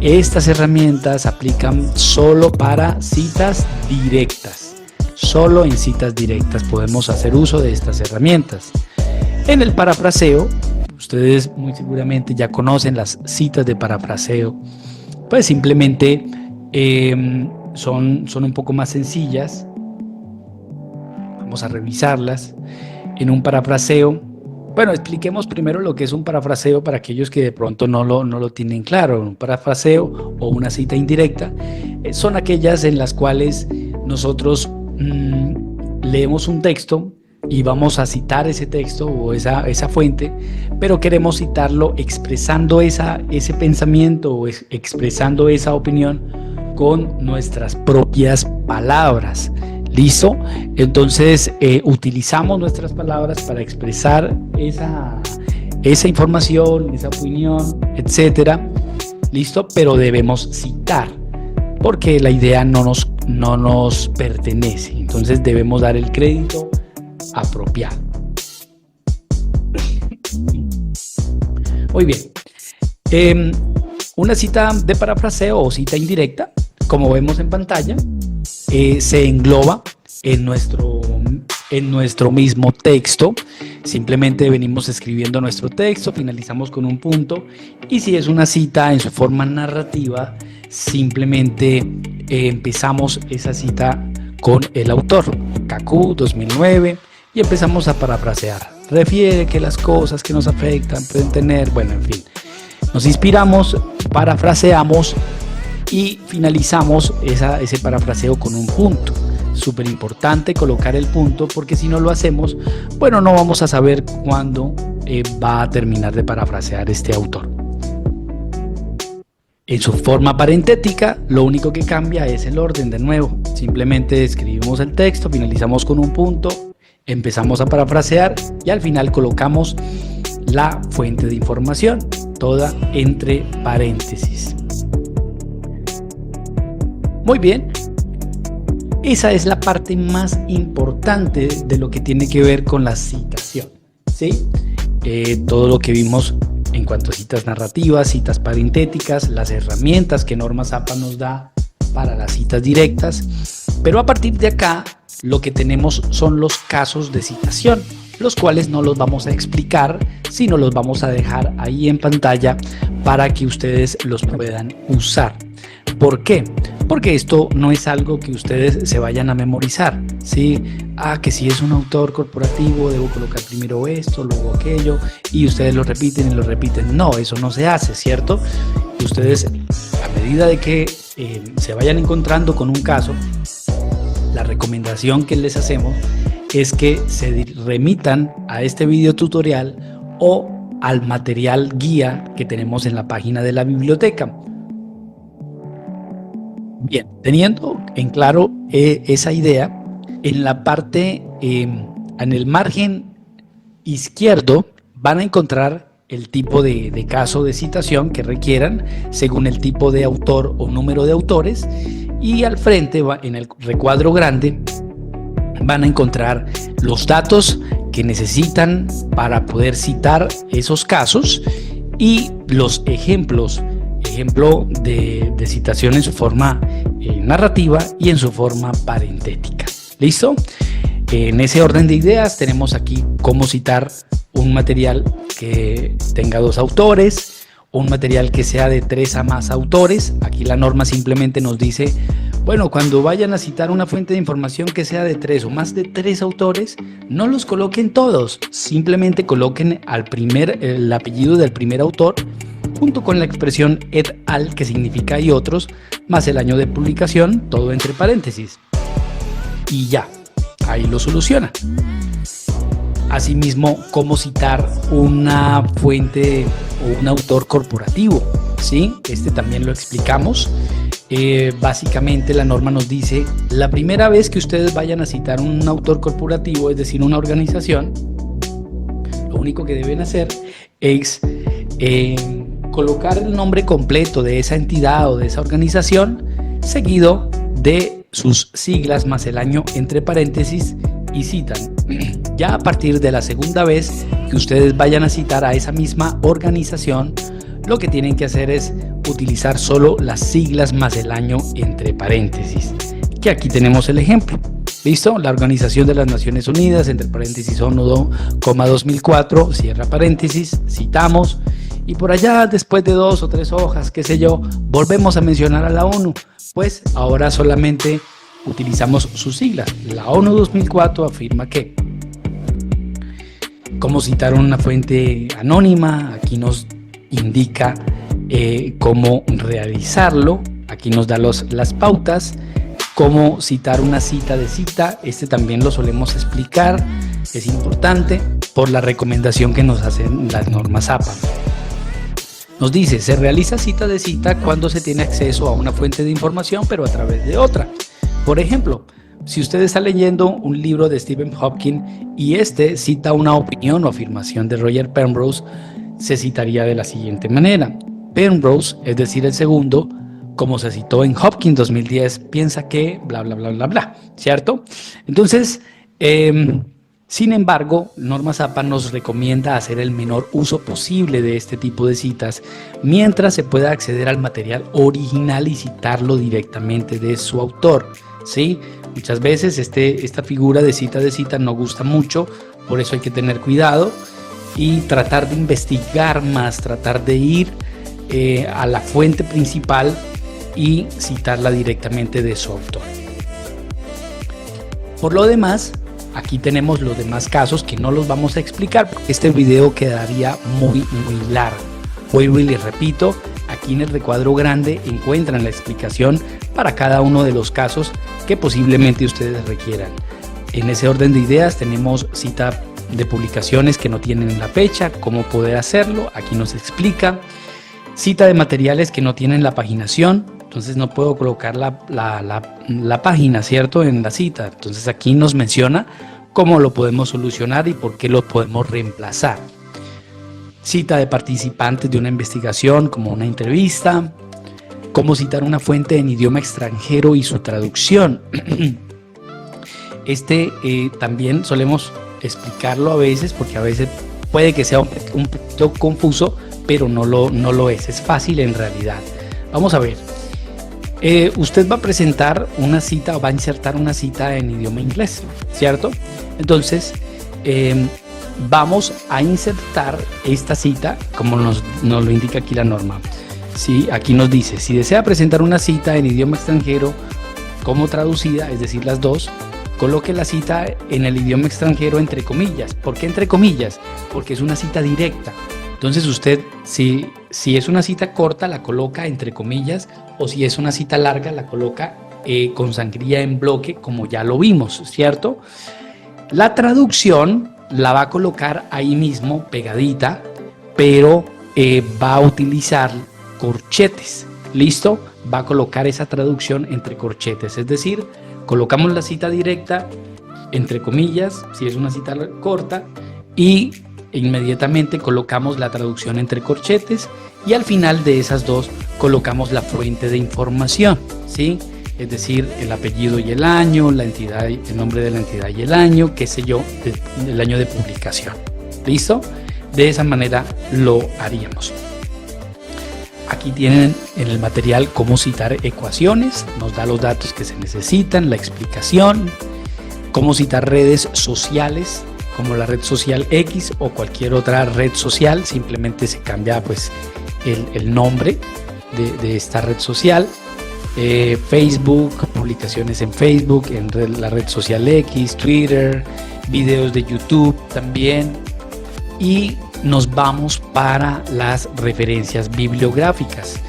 Estas herramientas aplican solo para citas directas. Solo en citas directas podemos hacer uso de estas herramientas. En el parafraseo, ustedes muy seguramente ya conocen las citas de parafraseo, pues simplemente son un poco más sencillas. Vamos a revisarlas. En un parafraseo, bueno, expliquemos primero lo que es un parafraseo para aquellos que de pronto no lo tienen claro. Un parafraseo o una cita indirecta son aquellas en las cuales nosotros leemos un texto y vamos a citar ese texto o esa fuente, pero queremos citarlo expresando ese pensamiento o expresando esa opinión con nuestras propias palabras. ¿Listo? Entonces utilizamos nuestras palabras para expresar esa información, esa opinión, etcétera. ¿Listo? Pero debemos citar, porque la idea no nos pertenece. Entonces debemos dar el crédito apropiado. Muy bien. Una cita de parafraseo o cita indirecta, como vemos en pantalla, se engloba en nuestro mismo texto. Simplemente venimos escribiendo nuestro texto, finalizamos con un punto, y si es una cita en su forma narrativa, simplemente empezamos esa cita con el autor, Kaku 2009, y empezamos a parafrasear. Refiere que las cosas que nos afectan pueden tener, bueno, en fin, nos inspiramos, parafraseamos y finalizamos ese parafraseo con un punto. Súper importante colocar el punto, porque si no lo hacemos, bueno, no vamos a saber cuándo va a terminar de parafrasear este autor. En su forma parentética, lo único que cambia es el orden. De nuevo, simplemente escribimos el texto, finalizamos con un punto, empezamos a parafrasear y al final colocamos la fuente de información, toda entre paréntesis. Muy bien, esa es la parte más importante de lo que tiene que ver con la citación, ¿sí? todo lo que vimos en cuanto a citas narrativas, citas parentéticas, las herramientas que Normas APA nos da para las citas directas, pero a partir de acá lo que tenemos son los casos de citación, los cuales no los vamos a explicar, sino los vamos a dejar ahí en pantalla para que ustedes los puedan usar. ¿Por qué? Porque esto no es algo que ustedes se vayan a memorizar, ¿sí? Que si es un autor corporativo debo colocar primero esto, luego aquello, y ustedes lo repiten y lo repiten. No, eso no se hace, ¿cierto? Ustedes, a medida de que se vayan encontrando con un caso, la recomendación que les hacemos es que se remitan a este video tutorial o al material guía que tenemos en la página de la biblioteca. Bien, teniendo en claro esa idea, en la parte, en el margen izquierdo van a encontrar el tipo de caso de citación que requieran según el tipo de autor o número de autores, y al frente, en el recuadro grande, van a encontrar los datos que necesitan para poder citar esos casos y los ejemplo de citación en su forma narrativa y en su forma parentética. ¿Listo? En ese orden de ideas tenemos aquí cómo citar un material que tenga 2 autores, un material que sea de 3 a más autores. Aquí la norma simplemente nos dice, bueno, cuando vayan a citar una fuente de información que sea de 3 o más de 3 autores, no los coloquen todos, simplemente coloquen el apellido del primer autor junto con la expresión et al, que significa y otros, más el año de publicación, todo entre paréntesis. Y ya, ahí lo soluciona. Asimismo, cómo citar una fuente o un autor corporativo, ¿sí? Este también lo explicamos. Básicamente la norma nos dice, la primera vez que ustedes vayan a citar un autor corporativo, es decir, una organización, lo único que deben hacer es colocar el nombre completo de esa entidad o de esa organización, seguido de sus siglas más el año entre paréntesis, y citan. Ya a partir de la segunda vez que ustedes vayan a citar a esa misma organización, lo que tienen que hacer es utilizar solo las siglas más el año entre paréntesis, que aquí tenemos el ejemplo. ¿Listo? La Organización de las Naciones Unidas, entre paréntesis ONU, 2004, cierra paréntesis, citamos, y por allá después de 2 o 3 hojas, qué sé yo, volvemos a mencionar a la ONU, pues ahora solamente utilizamos sus siglas. La ONU 2004 afirma que. Cómo citar una fuente anónima, aquí nos indica cómo realizarlo, aquí nos da las pautas. Cómo citar una cita de cita, este también lo solemos explicar, es importante por la recomendación que nos hacen las normas APA. Nos dice, se realiza cita de cita cuando se tiene acceso a una fuente de información, pero a través de otra. Por ejemplo, si usted está leyendo un libro de Stephen Hopkins y este cita una opinión o afirmación de Roger Penrose, se citaría de la siguiente manera. Penrose, es decir, el segundo, como se citó en Hopkins 2010, piensa que bla, bla, bla, bla, bla, ¿cierto? Entonces, sin embargo, Normas APA nos recomienda hacer el menor uso posible de este tipo de citas, mientras se pueda acceder al material original y citarlo directamente de su autor, ¿sí? Muchas veces esta figura de cita no gusta mucho, por eso hay que tener cuidado y tratar de investigar más, tratar de ir a la fuente principal y citarla directamente de su autor. Por lo demás, aquí tenemos los demás casos que no los vamos a explicar porque este video quedaría muy largo. Vuelvo y les repito, aquí en el recuadro grande encuentran la explicación para cada uno de los casos que posiblemente ustedes requieran. En ese orden de ideas tenemos cita de publicaciones que no tienen la fecha, cómo poder hacerlo, aquí nos explica. Cita de materiales que no tienen la paginación, entonces no puedo colocar la página, ¿cierto?, en la cita. Entonces aquí nos menciona cómo lo podemos solucionar y por qué lo podemos reemplazar. Cita de participantes de una investigación como una entrevista. Cómo citar una fuente en idioma extranjero y su traducción. También solemos explicarlo a veces porque a veces puede que sea un poquito confuso, pero no lo es fácil en realidad. Vamos a ver. Usted va a presentar una cita o va a insertar una cita en idioma inglés, ¿cierto? Entonces, vamos a insertar esta cita como nos lo indica aquí la norma. Sí, aquí nos dice, si desea presentar una cita en idioma extranjero como traducida, es decir, las dos, coloque la cita en el idioma extranjero entre comillas. ¿Por qué entre comillas? Porque es una cita directa. Entonces usted, si es una cita corta, la coloca entre comillas, o si es una cita larga, la coloca con sangría en bloque, como ya lo vimos, ¿cierto? La traducción la va a colocar ahí mismo, pegadita, pero va a utilizar corchetes, ¿listo? Va a colocar esa traducción entre corchetes, es decir, colocamos la cita directa, entre comillas, si es una cita corta, y inmediatamente colocamos la traducción entre corchetes y al final de esas dos colocamos la fuente de información, ¿sí? Es decir, el apellido y el año, la entidad, el nombre de la entidad y el año, qué sé yo, el año de publicación. ¿Listo? De esa manera lo haríamos. Aquí tienen en el material cómo citar ecuaciones, nos da los datos que se necesitan, la explicación, cómo citar redes sociales, como la red social X o cualquier otra red social, simplemente se cambia pues el nombre de esta red social. Facebook, publicaciones en Facebook, en la red social X, Twitter, videos de YouTube también. Y nos vamos para las referencias bibliográficas.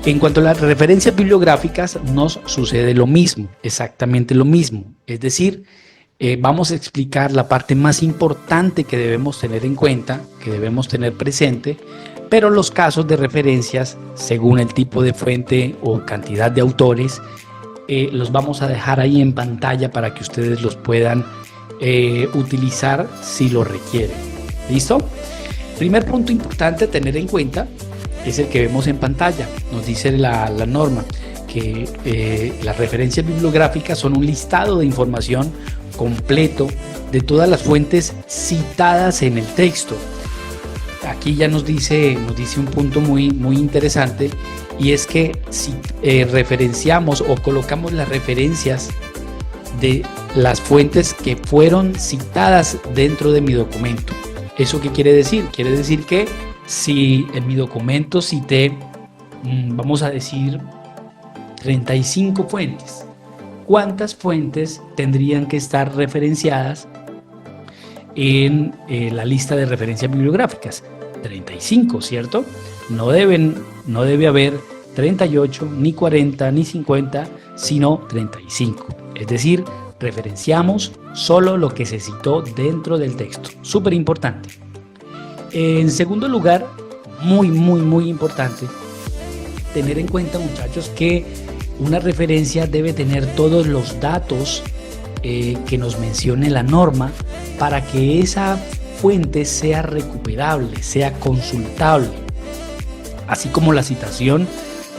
En cuanto a las referencias bibliográficas, nos sucede lo mismo, exactamente lo mismo. Es decir, vamos a explicar la parte más importante que debemos tener en cuenta, que debemos tener presente, pero los casos de referencias, según el tipo de fuente o cantidad de autores, los vamos a dejar ahí en pantalla para que ustedes los puedan utilizar si lo requieren. ¿Listo? Primer punto importante a tener en cuenta es el que vemos en pantalla. Nos dice la norma que las referencias bibliográficas son un listado de información completo de todas las fuentes citadas en el texto. Aquí ya nos dice un punto muy interesante, y es que si referenciamos o colocamos las referencias de las fuentes que fueron citadas dentro de mi documento. ¿Eso qué quiere decir? Quiere decir que si en mi documento cité, vamos a decir, 35 fuentes, ¿cuántas fuentes tendrían que estar referenciadas en la lista de referencias bibliográficas? 35, ¿cierto? No debe haber 38, ni 40, ni 50, sino 35. Es decir, referenciamos solo lo que se citó dentro del texto. Súper importante. En segundo lugar, muy importante, tener en cuenta, muchachos, que una referencia debe tener todos los datos que nos mencione la norma para que esa fuente sea recuperable, sea consultable. Así como la citación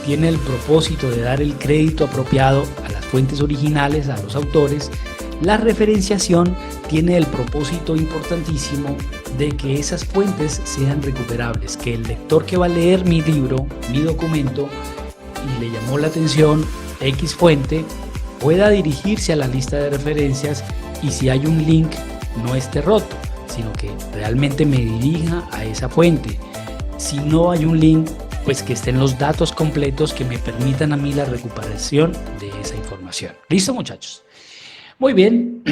tiene el propósito de dar el crédito apropiado a las fuentes originales, a los autores, la referenciación tiene el propósito importantísimo de que esas fuentes sean recuperables, que el lector que va a leer mi libro, mi documento, y le llamó la atención X fuente, pueda dirigirse a la lista de referencias y si hay un link no esté roto, sino que realmente me dirija a esa fuente. Si no hay un link, pues que estén los datos completos que me permitan a mí la recuperación de esa información. ¿Listo, muchachos? Muy bien.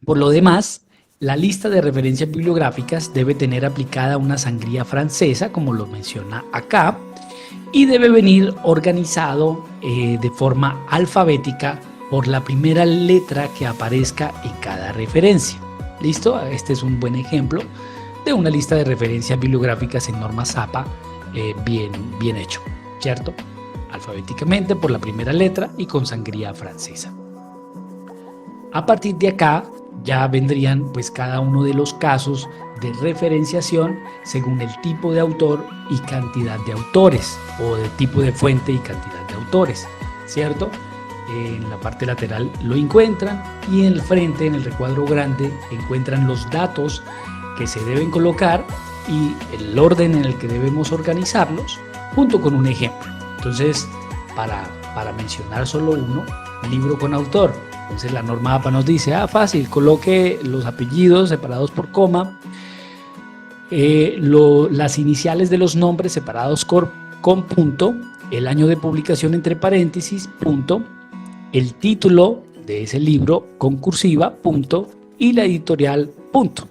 Por lo demás, la lista de referencias bibliográficas debe tener aplicada una sangría francesa, como lo menciona acá, y debe venir organizado de forma alfabética por la primera letra que aparezca en cada referencia. ¿Listo? Este es un buen ejemplo de una lista de referencias bibliográficas en norma ZAPA bien hecho, ¿cierto? Alfabéticamente por la primera letra y con sangría francesa. A partir de acá ya vendrían pues cada uno de los casos de referenciación según el tipo de autor y cantidad de autores, o de tipo de fuente y cantidad de autores, ¿cierto? En la parte lateral lo encuentran y en el frente, en el recuadro grande, encuentran los datos que se deben colocar y el orden en el que debemos organizarlos junto con un ejemplo. Entonces, para mencionar solo uno, libro con autor. Entonces la norma APA nos dice, fácil, coloque los apellidos separados por coma, las iniciales de los nombres separados con punto, el año de publicación entre paréntesis, punto, el título de ese libro con cursiva, punto, y la editorial, punto.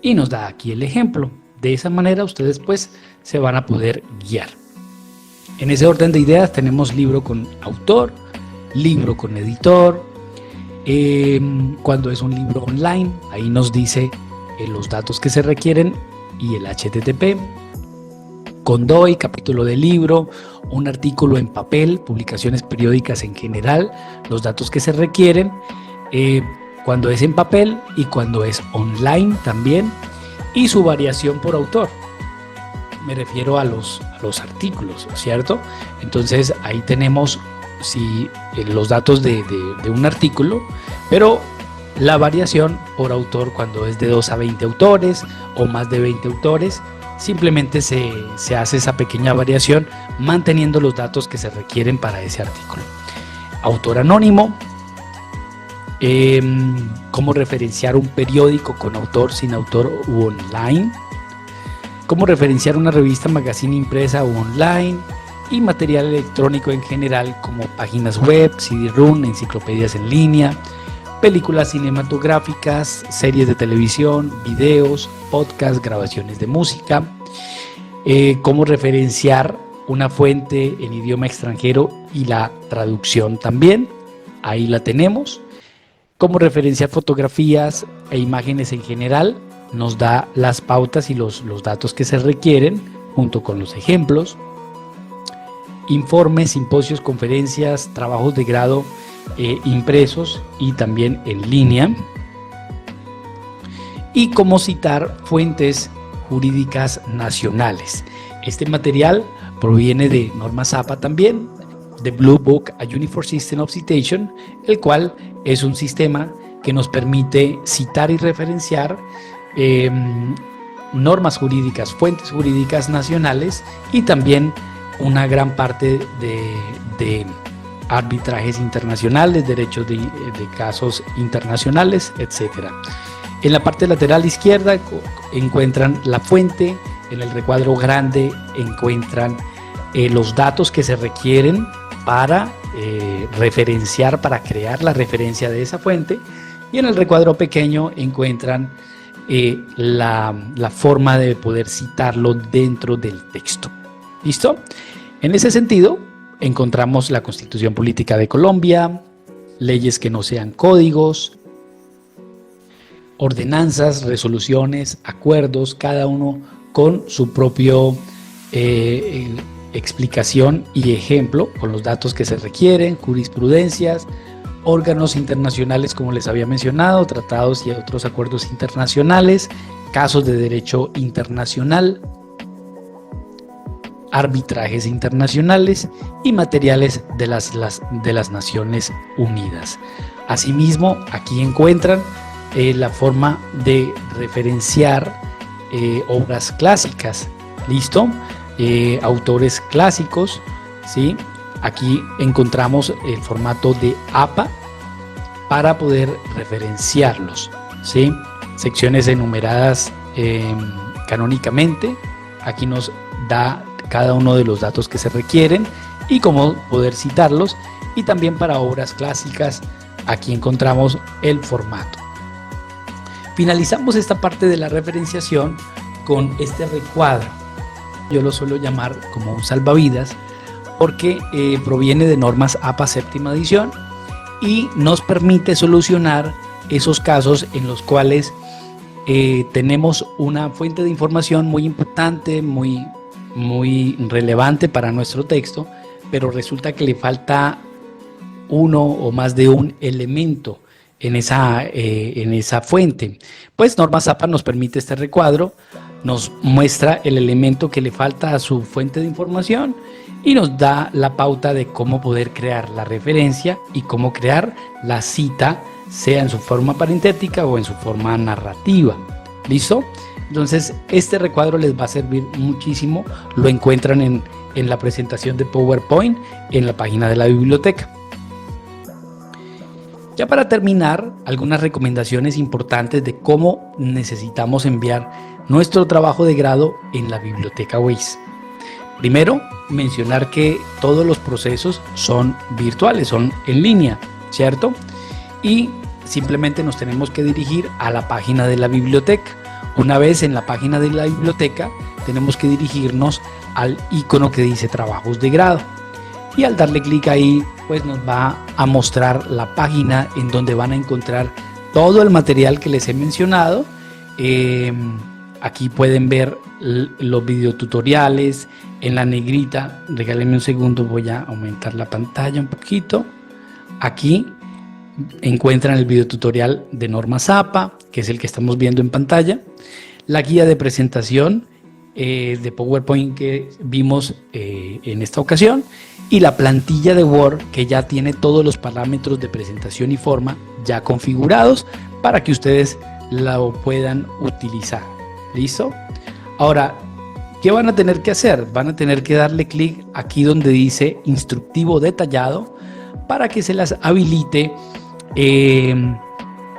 Y nos da aquí el ejemplo. De esa manera ustedes pues se van a poder guiar. En ese orden de ideas tenemos libro con autor, libro con editor. Cuando es un libro online, ahí nos dice los datos que se requieren y el HTTP. Con DOI, capítulo del libro, un artículo en papel, publicaciones periódicas en general, los datos que se requieren, cuando es en papel y cuando es online también, y su variación por autor. Me refiero a los artículos, ¿cierto? Entonces ahí tenemos los datos de un artículo, pero la variación por autor cuando es de 2 a 20 autores o más de 20 autores, simplemente se hace esa pequeña variación manteniendo los datos que se requieren para ese artículo. Autor anónimo, cómo referenciar un periódico con autor, sin autor u online, cómo referenciar una revista, magazine impresa u online, y material electrónico en general como páginas web, CD-ROM, enciclopedias en línea, películas cinematográficas, series de televisión, videos, podcasts, grabaciones de música, cómo referenciar una fuente en idioma extranjero y la traducción también, ahí la tenemos, cómo referenciar fotografías e imágenes en general, nos da las pautas y los datos que se requieren junto con los ejemplos, informes, simposios, conferencias, trabajos de grado impresos y también en línea, y cómo citar fuentes jurídicas nacionales. Este material proviene de normas APA también, de Blue Book, a Uniform System of Citation, el cual es un sistema que nos permite citar y referenciar normas jurídicas, fuentes jurídicas nacionales y también una gran parte de arbitrajes internacionales, derechos de casos internacionales, etc. En la parte lateral izquierda encuentran la fuente, en el recuadro grande encuentran los datos que se requieren para referenciar, para crear la referencia de esa fuente, y en el recuadro pequeño encuentran la forma de poder citarlo dentro del texto. ¿Listo? En ese sentido, encontramos la Constitución Política de Colombia, leyes que no sean códigos, ordenanzas, resoluciones, acuerdos, cada uno con su propio explicación y ejemplo, con los datos que se requieren, jurisprudencias, órganos internacionales, como les había mencionado, tratados y otros acuerdos internacionales, casos de derecho internacional, arbitrajes internacionales y materiales de las Naciones Unidas. Asimismo, aquí encuentran la forma de referenciar obras clásicas, ¿listo? Autores clásicos, ¿sí? Aquí encontramos el formato de APA para poder referenciarlos, ¿sí? Secciones enumeradas canónicamente, aquí nos da cada uno de los datos que se requieren y cómo poder citarlos, y también para obras clásicas aquí encontramos el formato. Finalizamos esta parte de la referenciación con este recuadro. Yo lo suelo llamar como un salvavidas porque proviene de normas APA séptima edición y nos permite solucionar esos casos en los cuales tenemos una fuente de información muy importante, muy relevante para nuestro texto, pero resulta que le falta uno o más de un elemento en esa fuente. Pues normas APA nos permite este recuadro, nos muestra el elemento que le falta a su fuente de información y nos da la pauta de cómo poder crear la referencia y cómo crear la cita, sea en su forma parentética o en su forma narrativa. ¿Listo? Entonces, este recuadro les va a servir muchísimo. Lo encuentran en la presentación de PowerPoint en la página de la biblioteca. Ya para terminar, algunas recomendaciones importantes de cómo necesitamos enviar nuestro trabajo de grado en la biblioteca WIS. Primero, mencionar que todos los procesos son virtuales, son en línea, ¿cierto? Y simplemente nos tenemos que dirigir a la página de la biblioteca. Una vez en la página de la biblioteca, tenemos que dirigirnos al icono que dice trabajos de grado. Y al darle clic ahí, pues nos va a mostrar la página en donde van a encontrar todo el material que les he mencionado. Aquí pueden ver los videotutoriales en la negrita. Regálenme un segundo, voy a aumentar la pantalla un poquito. Aquí encuentran el videotutorial de normas APA, que es el que estamos viendo en pantalla. La guía de presentación de PowerPoint que vimos en esta ocasión. Y la plantilla de Word que ya tiene todos los parámetros de presentación y forma ya configurados para que ustedes lo puedan utilizar. ¿Listo? Ahora, ¿qué van a tener que hacer? Van a tener que darle clic aquí donde dice instructivo detallado para que se las habilite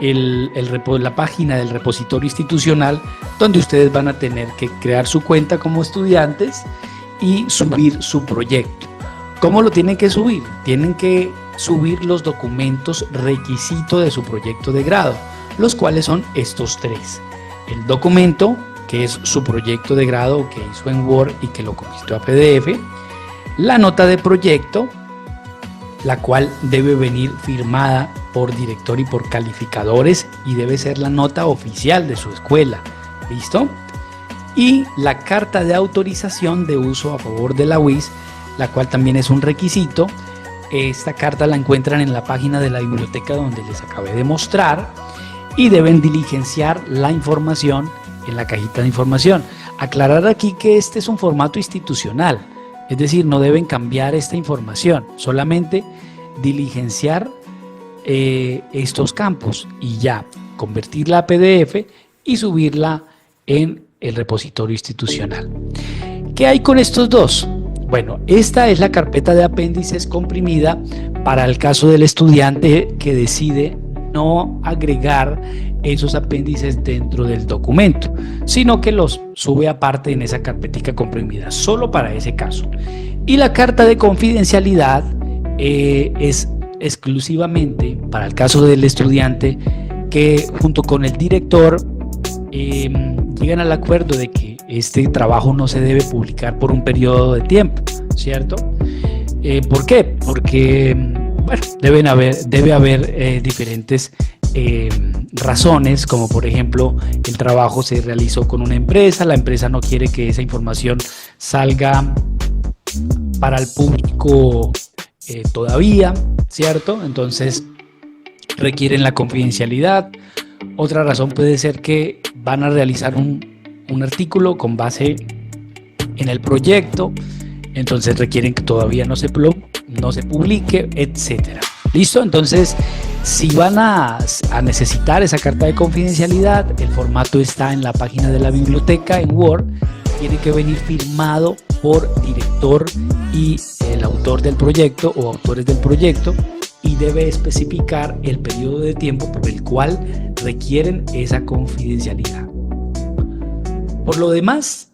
la página del repositorio institucional, donde ustedes van a tener que crear su cuenta como estudiantes y subir su proyecto. ¿Cómo lo tienen que subir? Tienen que subir los documentos requisito de su proyecto de grado, los cuales son estos tres. El documento, que es su proyecto de grado que hizo en Word y que lo convirtió a PDF. La nota de proyecto, la cual debe venir firmada por director y por calificadores y debe ser la nota oficial de su escuela. ¿Listo? Y la carta de autorización de uso a favor de la WIS, la cual también es un requisito. Esta carta la encuentran en la página de la biblioteca donde les acabé de mostrar y deben diligenciar la información en la cajita de información. Aclarar aquí que este es un formato institucional, es decir, no deben cambiar esta información, solamente diligenciar estos campos y ya convertirla a PDF y subirla en el repositorio institucional. ¿Qué hay con estos dos? Bueno, esta es la carpeta de apéndices comprimida para el caso del estudiante que decide no agregar esos apéndices dentro del documento, sino que los sube aparte en esa carpetica comprimida, solo para ese caso. Y la carta de confidencialidad es exclusivamente para el caso del estudiante que junto con el director llegan al acuerdo de que este trabajo no se debe publicar por un periodo de tiempo, ¿cierto? ¿Por qué? Porque bueno, debe haber diferentes razones, como por ejemplo el trabajo se realizó con una empresa, la empresa no quiere que esa información salga para el público todavía, ¿cierto? Entonces requieren la confidencialidad. Otra razón puede ser que van a realizar un artículo con base en el proyecto, entonces requieren que todavía no se publique, etcétera. ¿Listo? Entonces, si van a necesitar esa carta de confidencialidad, el formato está en la página de la biblioteca en Word, tiene que venir firmado por director y el autor del proyecto o autores del proyecto, y debe especificar el periodo de tiempo por el cual requieren esa confidencialidad. Por lo demás,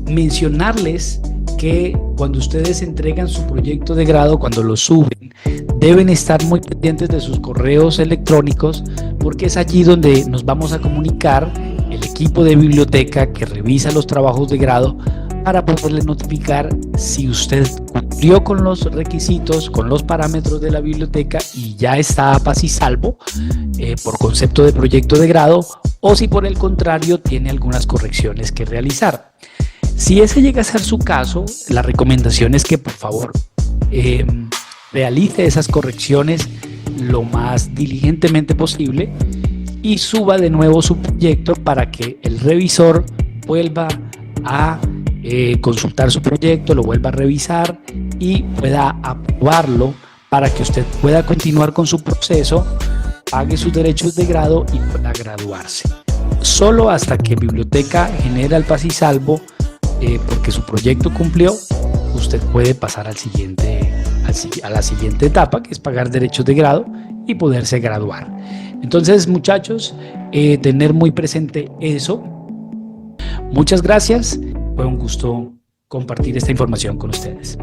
mencionarles que cuando ustedes entregan su proyecto de grado, cuando lo suben, deben estar muy pendientes de sus correos electrónicos, porque es allí donde nos vamos a comunicar el equipo de biblioteca que revisa los trabajos de grado para poderle notificar si usted cumplió con los requisitos, con los parámetros de la biblioteca y ya está a paz y salvo por concepto de proyecto de grado, o si por el contrario tiene algunas correcciones que realizar. Si ese llega a ser su caso, la recomendación es que por favor realice esas correcciones lo más diligentemente posible y suba de nuevo su proyecto para que el revisor vuelva a consultar su proyecto, lo vuelva a revisar y pueda aprobarlo para que usted pueda continuar con su proceso, pague sus derechos de grado y pueda graduarse. solo hasta que Biblioteca genera el paz y salvo, porque su proyecto cumplió, usted puede pasar a la siguiente etapa, que es pagar derechos de grado y poderse graduar. Entonces, muchachos, tener muy presente eso. Muchas gracias. Fue un gusto compartir esta información con ustedes.